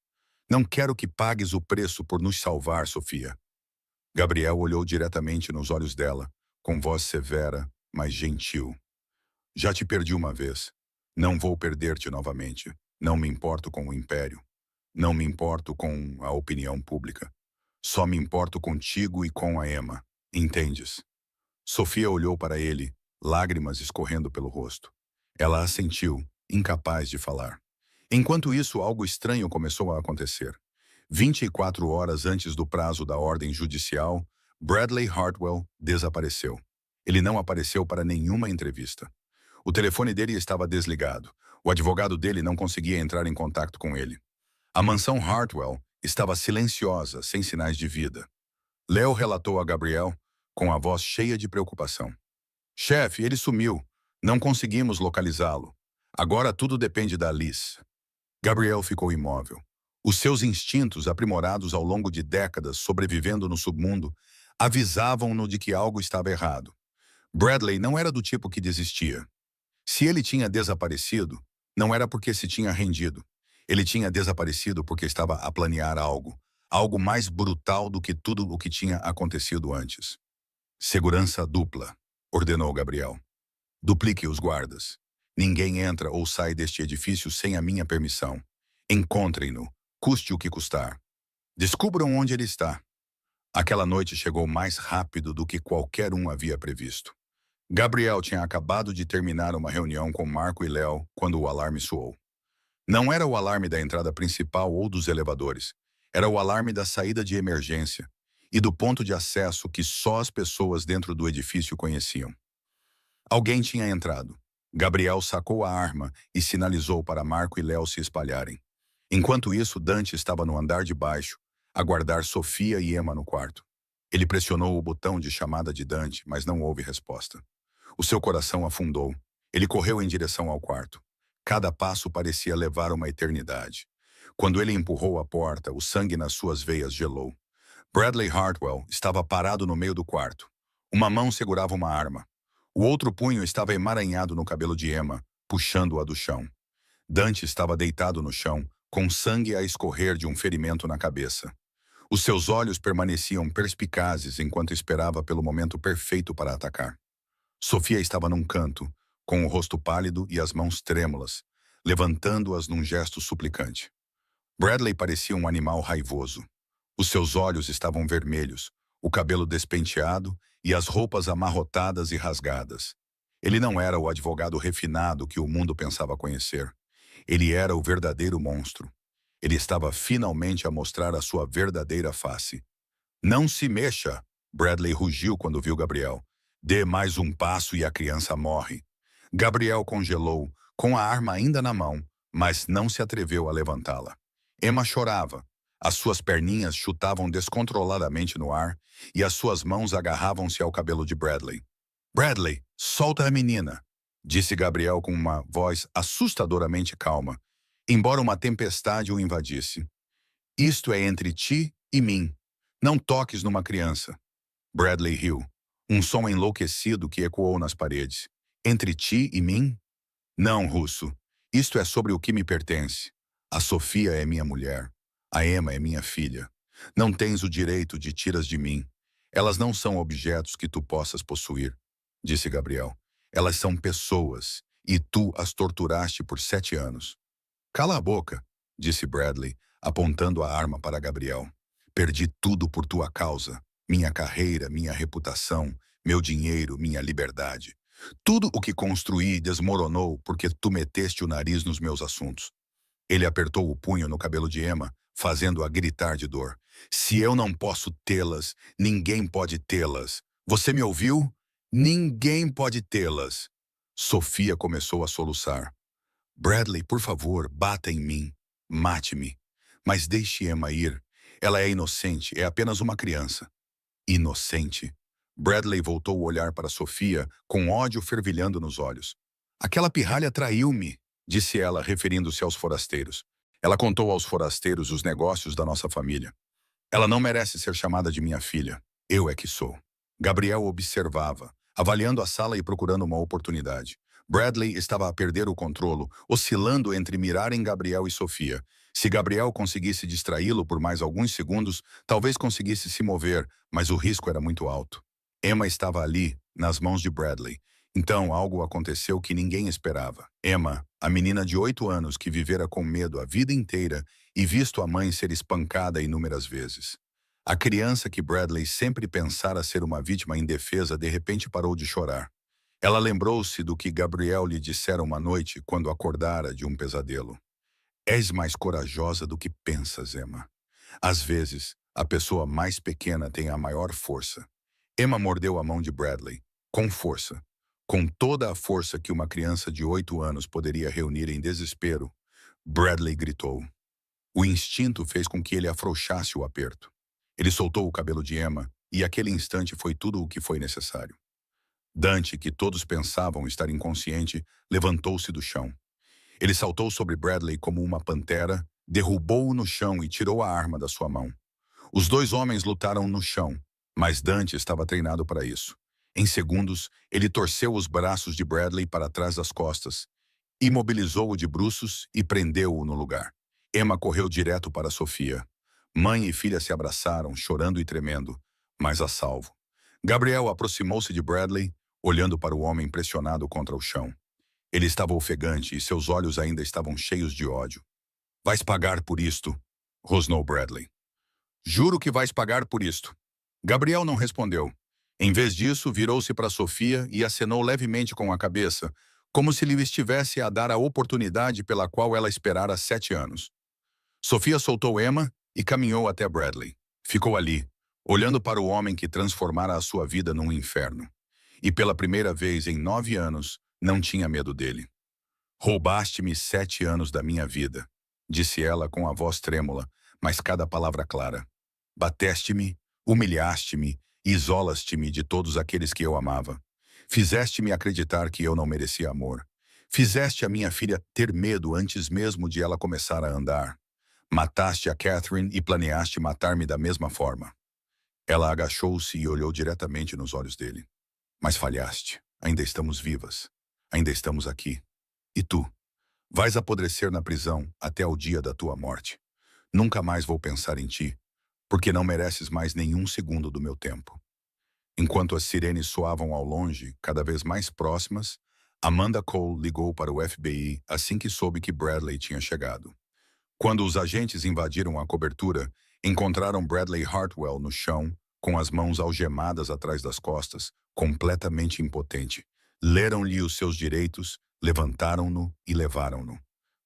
Não quero que pagues o preço por nos salvar, Sofia. Gabriel olhou diretamente nos olhos dela, com voz severa, mas gentil. Já te perdi uma vez. Não vou perder-te novamente. Não me importo com o império. Não me importo com a opinião pública. Só me importo contigo e com a Emma. Entendes? Sofia olhou para ele, lágrimas escorrendo pelo rosto. Ela assentiu, incapaz de falar. Enquanto isso, algo estranho começou a acontecer. 24 horas antes do prazo da ordem judicial, Bradley Hartwell desapareceu. Ele não apareceu para nenhuma entrevista. O telefone dele estava desligado. O advogado dele não conseguia entrar em contato com ele. A mansão Hartwell estava silenciosa, sem sinais de vida. Leo relatou a Gabriel, com a voz cheia de preocupação. Chefe, ele sumiu. Não conseguimos localizá-lo. Agora tudo depende da Liz. Gabriel ficou imóvel. Os seus instintos, aprimorados ao longo de décadas sobrevivendo no submundo, avisavam-no de que algo estava errado. Bradley não era do tipo que desistia. Se ele tinha desaparecido, não era porque se tinha rendido. Ele tinha desaparecido porque estava a planear algo, algo mais brutal do que tudo o que tinha acontecido antes. Segurança dupla, ordenou Gabriel. Duplique os guardas. Ninguém entra ou sai deste edifício sem a minha permissão. Encontrem-no, custe o que custar. Descubram onde ele está. Aquela noite chegou mais rápido do que qualquer um havia previsto. Gabriel tinha acabado de terminar uma reunião com Marco e Léo quando o alarme soou. Não era o alarme da entrada principal ou dos elevadores. Era o alarme da saída de emergência e do ponto de acesso que só as pessoas dentro do edifício conheciam. Alguém tinha entrado. Gabriel sacou a arma e sinalizou para Marco e Léo se espalharem. Enquanto isso, Dante estava no andar de baixo, a guardar Sofia e Emma no quarto. Ele pressionou o botão de chamada de Dante, mas não houve resposta. O seu coração afundou. Ele correu em direção ao quarto. Cada passo parecia levar uma eternidade. Quando ele empurrou a porta, o sangue nas suas veias gelou. Bradley Hartwell estava parado no meio do quarto. Uma mão segurava uma arma. O outro punho estava emaranhado no cabelo de Emma, puxando-a do chão. Dante estava deitado no chão, com sangue a escorrer de um ferimento na cabeça. Os seus olhos permaneciam perspicazes enquanto esperava pelo momento perfeito para atacar. Sofia estava num canto, com o rosto pálido e as mãos trêmulas, levantando-as num gesto suplicante. Bradley parecia um animal raivoso. Os seus olhos estavam vermelhos, o cabelo despenteado e as roupas amarrotadas e rasgadas. Ele não era o advogado refinado que o mundo pensava conhecer. Ele era o verdadeiro monstro. Ele estava finalmente a mostrar a sua verdadeira face. Não se mexa! Bradley rugiu quando viu Gabriel. Dê mais um passo e a criança morre. Gabriel congelou, com a arma ainda na mão, mas não se atreveu a levantá-la. Emma chorava. As suas perninhas chutavam descontroladamente no ar e as suas mãos agarravam-se ao cabelo de Bradley. Bradley, solta a menina, disse Gabriel com uma voz assustadoramente calma, embora uma tempestade o invadisse. Isto é entre ti e mim. Não toques numa criança. Bradley riu. Um som enlouquecido que ecoou nas paredes. Entre ti e mim? Não, Russo. Isto é sobre o que me pertence. A Sofia é minha mulher. A Emma é minha filha. Não tens o direito de tiras de mim. Elas não são objetos que tu possas possuir, disse Gabriel. Elas são pessoas, e tu as torturaste por 7 anos. Cala a boca, disse Bradley, apontando a arma para Gabriel. Perdi tudo por tua causa. Minha carreira, minha reputação, meu dinheiro, minha liberdade. Tudo o que construí desmoronou porque tu meteste o nariz nos meus assuntos. Ele apertou o punho no cabelo de Emma, fazendo-a gritar de dor. Se eu não posso tê-las, ninguém pode tê-las. Você me ouviu? Ninguém pode tê-las. Sofia começou a soluçar. Bradley, por favor, bata em mim. Mate-me. Mas deixe Emma ir. Ela é inocente, é apenas uma criança. Inocente? Bradley voltou o olhar para Sofia, com ódio fervilhando nos olhos. Aquela pirralha traiu-me, disse ela, referindo-se aos forasteiros. Ela contou aos forasteiros os negócios da nossa família. Ela não merece ser chamada de minha filha. Eu é que sou. Gabriel observava, avaliando a sala e procurando uma oportunidade. Bradley estava a perder o controlo, oscilando entre mirar em Gabriel e Sofia. Se Gabriel conseguisse distraí-lo por mais alguns segundos, talvez conseguisse se mover, mas o risco era muito alto. Emma estava ali, nas mãos de Bradley. Então algo aconteceu que ninguém esperava. Emma, a menina de 8 anos que vivera com medo a vida inteira e visto a mãe ser espancada inúmeras vezes. A criança que Bradley sempre pensara ser uma vítima indefesa de repente parou de chorar. Ela lembrou-se do que Gabriel lhe dissera uma noite quando acordara de um pesadelo. És mais corajosa do que pensas, Emma. Às vezes, a pessoa mais pequena tem a maior força. Emma mordeu a mão de Bradley, com força. Com toda a força que uma criança de 8 anos poderia reunir em desespero, Bradley gritou. O instinto fez com que ele afrouxasse o aperto. Ele soltou o cabelo de Emma, e aquele instante foi tudo o que foi necessário. Dante, que todos pensavam estar inconsciente, levantou-se do chão. Ele saltou sobre Bradley como uma pantera, derrubou-o no chão e tirou a arma da sua mão. Os 2 homens lutaram no chão, mas Dante estava treinado para isso. Em segundos, ele torceu os braços de Bradley para trás das costas, imobilizou-o de bruços e prendeu-o no lugar. Emma correu direto para Sofia. Mãe e filha se abraçaram, chorando e tremendo, mas a salvo. Gabriel aproximou-se de Bradley, olhando para o homem pressionado contra o chão. Ele estava ofegante e seus olhos ainda estavam cheios de ódio. Vais pagar por isto, rosnou Bradley. Juro que vais pagar por isto. Gabriel não respondeu. Em vez disso, virou-se para Sofia e acenou levemente com a cabeça, como se lhe estivesse a dar a oportunidade pela qual ela esperara 7 anos. Sofia soltou Emma e caminhou até Bradley. Ficou ali, olhando para o homem que transformara a sua vida num inferno. E pela primeira vez em 9 anos, não tinha medo dele. Roubaste-me 7 anos da minha vida, disse ela com a voz trêmula, mas cada palavra clara. Bateste-me, humilhaste-me, e isolaste-me de todos aqueles que eu amava. Fizeste-me acreditar que eu não merecia amor. Fizeste a minha filha ter medo antes mesmo de ela começar a andar. Mataste a Catherine e planeaste matar-me da mesma forma. Ela agachou-se e olhou diretamente nos olhos dele. Mas falhaste. Ainda estamos vivas. Ainda estamos aqui. E tu? Vais apodrecer na prisão até o dia da tua morte. Nunca mais vou pensar em ti, porque não mereces mais nenhum segundo do meu tempo. Enquanto as sirenes soavam ao longe, cada vez mais próximas, Amanda Cole ligou para o FBI assim que soube que Bradley tinha chegado. Quando os agentes invadiram a cobertura, encontraram Bradley Hartwell no chão, com as mãos algemadas atrás das costas, completamente impotente. Leram-lhe os seus direitos, levantaram-no e levaram-no.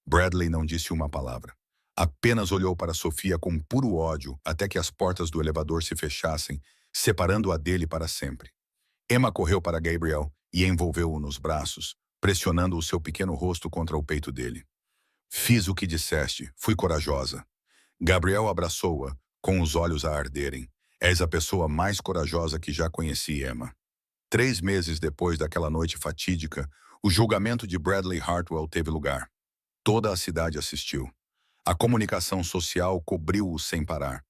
Bradley não disse uma palavra. Apenas olhou para Sofia com puro ódio até que as portas do elevador se fechassem, separando-a dele para sempre. Emma correu para Gabriel e envolveu-o nos braços, pressionando o seu pequeno rosto contra o peito dele. Fiz o que disseste, fui corajosa. Gabriel abraçou-a, com os olhos a arderem. És a pessoa mais corajosa que já conheci, Emma. 3 meses depois daquela noite fatídica, o julgamento de Bradley Hartwell teve lugar. Toda a cidade assistiu. A comunicação social cobriu-o sem parar.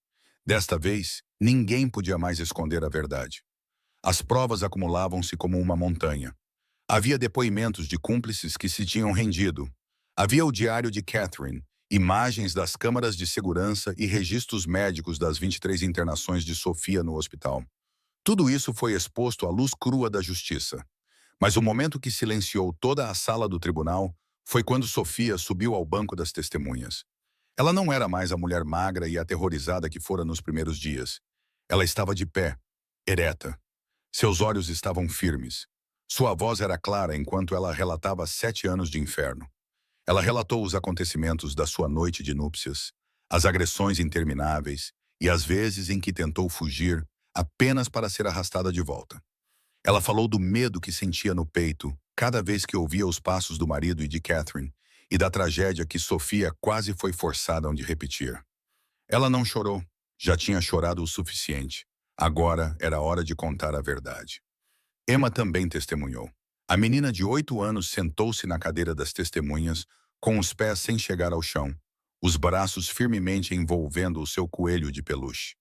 Desta vez, ninguém podia mais esconder a verdade. As provas acumulavam-se como uma montanha. Havia depoimentos de cúmplices que se tinham rendido. Havia o diário de Catherine, imagens das câmaras de segurança e registros médicos das 23 internações de Sofia no hospital. Tudo isso foi exposto à luz crua da justiça. Mas o momento que silenciou toda a sala do tribunal foi quando Sofia subiu ao banco das testemunhas. Ela não era mais a mulher magra e aterrorizada que fora nos primeiros dias. Ela estava de pé, ereta. Seus olhos estavam firmes. Sua voz era clara enquanto ela relatava 7 anos de inferno. Ela relatou os acontecimentos da sua noite de núpcias, as agressões intermináveis e as vezes em que tentou fugir apenas para ser arrastada de volta. Ela falou do medo que sentia no peito cada vez que ouvia os passos do marido e de Catherine, e da tragédia que Sofia quase foi forçada a repetir. Ela não chorou, já tinha chorado o suficiente. Agora era hora de contar a verdade. Emma também testemunhou. A menina de 8 anos sentou-se na cadeira das testemunhas, com os pés sem chegar ao chão, os braços firmemente envolvendo o seu coelho de peluche.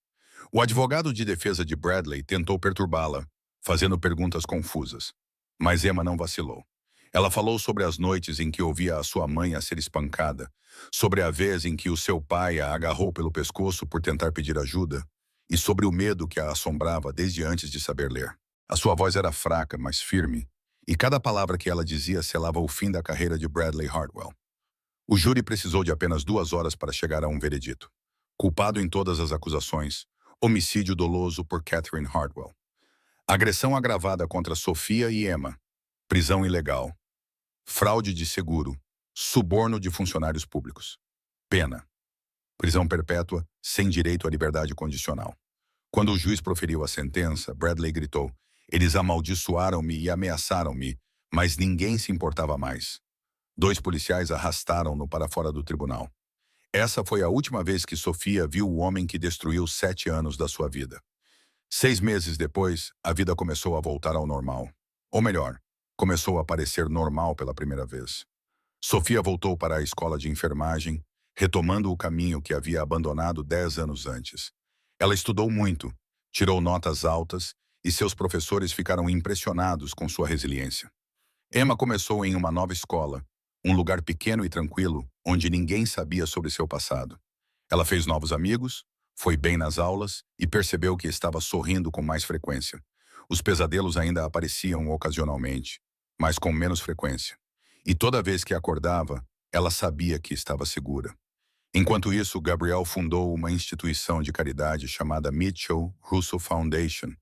O advogado de defesa de Bradley tentou perturbá-la, fazendo perguntas confusas. Mas Emma não vacilou. Ela falou sobre as noites em que ouvia a sua mãe a ser espancada, sobre a vez em que o seu pai a agarrou pelo pescoço por tentar pedir ajuda, e sobre o medo que a assombrava desde antes de saber ler. A sua voz era fraca, mas firme, e cada palavra que ela dizia selava o fim da carreira de Bradley Hartwell. O júri precisou de apenas 2 horas para chegar a um veredito. Culpado em todas as acusações, homicídio doloso por Catherine Hartwell. Agressão agravada contra Sofia e Emma. Prisão ilegal. Fraude de seguro. Suborno de funcionários públicos. Pena. Prisão perpétua, sem direito à liberdade condicional. Quando o juiz proferiu a sentença, Bradley gritou: "Eles amaldiçoaram-me e ameaçaram-me, mas ninguém se importava mais." 2 policiais arrastaram-no para fora do tribunal. Essa foi a última vez que Sofia viu o homem que destruiu 7 anos da sua vida. 6 meses depois, a vida começou a voltar ao normal. Ou melhor, começou a parecer normal pela primeira vez. Sofia voltou para a escola de enfermagem, retomando o caminho que havia abandonado 10 anos antes. Ela estudou muito, tirou notas altas e seus professores ficaram impressionados com sua resiliência. Emma começou em uma nova escola, um lugar pequeno e tranquilo, onde ninguém sabia sobre seu passado. Ela fez novos amigos, foi bem nas aulas e percebeu que estava sorrindo com mais frequência. Os pesadelos ainda apareciam ocasionalmente, mas com menos frequência. E toda vez que acordava, ela sabia que estava segura. Enquanto isso, Gabriel fundou uma instituição de caridade chamada Mitchell Russo Foundation,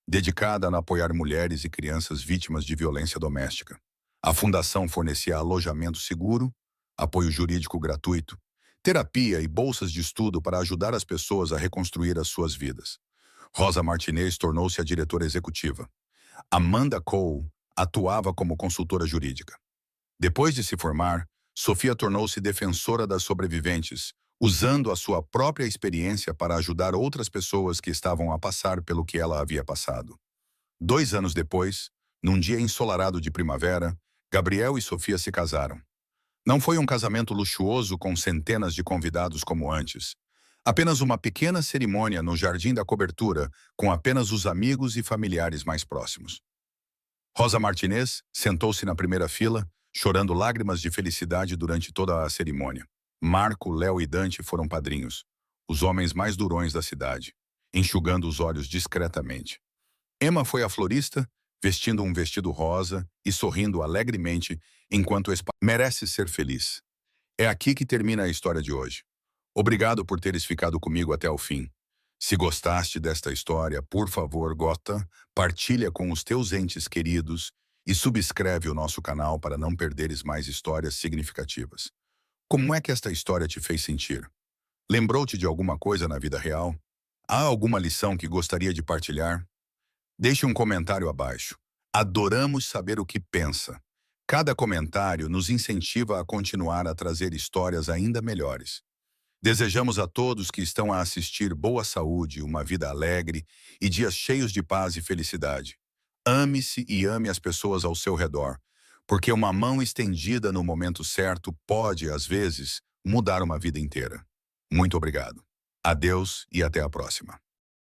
dedicada a apoiar mulheres e crianças vítimas de violência doméstica. A fundação fornecia alojamento seguro, apoio jurídico gratuito, terapia e bolsas de estudo para ajudar as pessoas a reconstruir as suas vidas. Rosa Martinez tornou-se a diretora executiva. Amanda Cole atuava como consultora jurídica. Depois de se formar, Sofia tornou-se defensora das sobreviventes, usando a sua própria experiência para ajudar outras pessoas que estavam a passar pelo que ela havia passado. 2 anos depois, num dia ensolarado de primavera, Gabriel e Sofia se casaram. Não foi um casamento luxuoso com centenas de convidados como antes. Apenas uma pequena cerimônia no Jardim da Cobertura, com apenas os amigos e familiares mais próximos. Rosa Martinez sentou-se na primeira fila, chorando lágrimas de felicidade durante toda a cerimônia. Marco, Léo e Dante foram padrinhos, os homens mais durões da cidade, enxugando os olhos discretamente. Emma foi a florista, vestindo um vestido rosa e sorrindo alegremente enquanto merece ser feliz. É aqui que termina a história de hoje. Obrigado por teres ficado comigo até o fim. Se gostaste desta história, por favor, partilha com os teus entes queridos e subscreve o nosso canal para não perderes mais histórias significativas. Como é que esta história te fez sentir? Lembrou-te de alguma coisa na vida real? Há alguma lição que gostaria de partilhar? Deixe um comentário abaixo. Adoramos saber o que pensa. Cada comentário nos incentiva a continuar a trazer histórias ainda melhores. Desejamos a todos que estão a assistir boa saúde, uma vida alegre e dias cheios de paz e felicidade. Ame-se e ame as pessoas ao seu redor, porque uma mão estendida no momento certo pode, às vezes, mudar uma vida inteira. Muito obrigado. Adeus e até a próxima.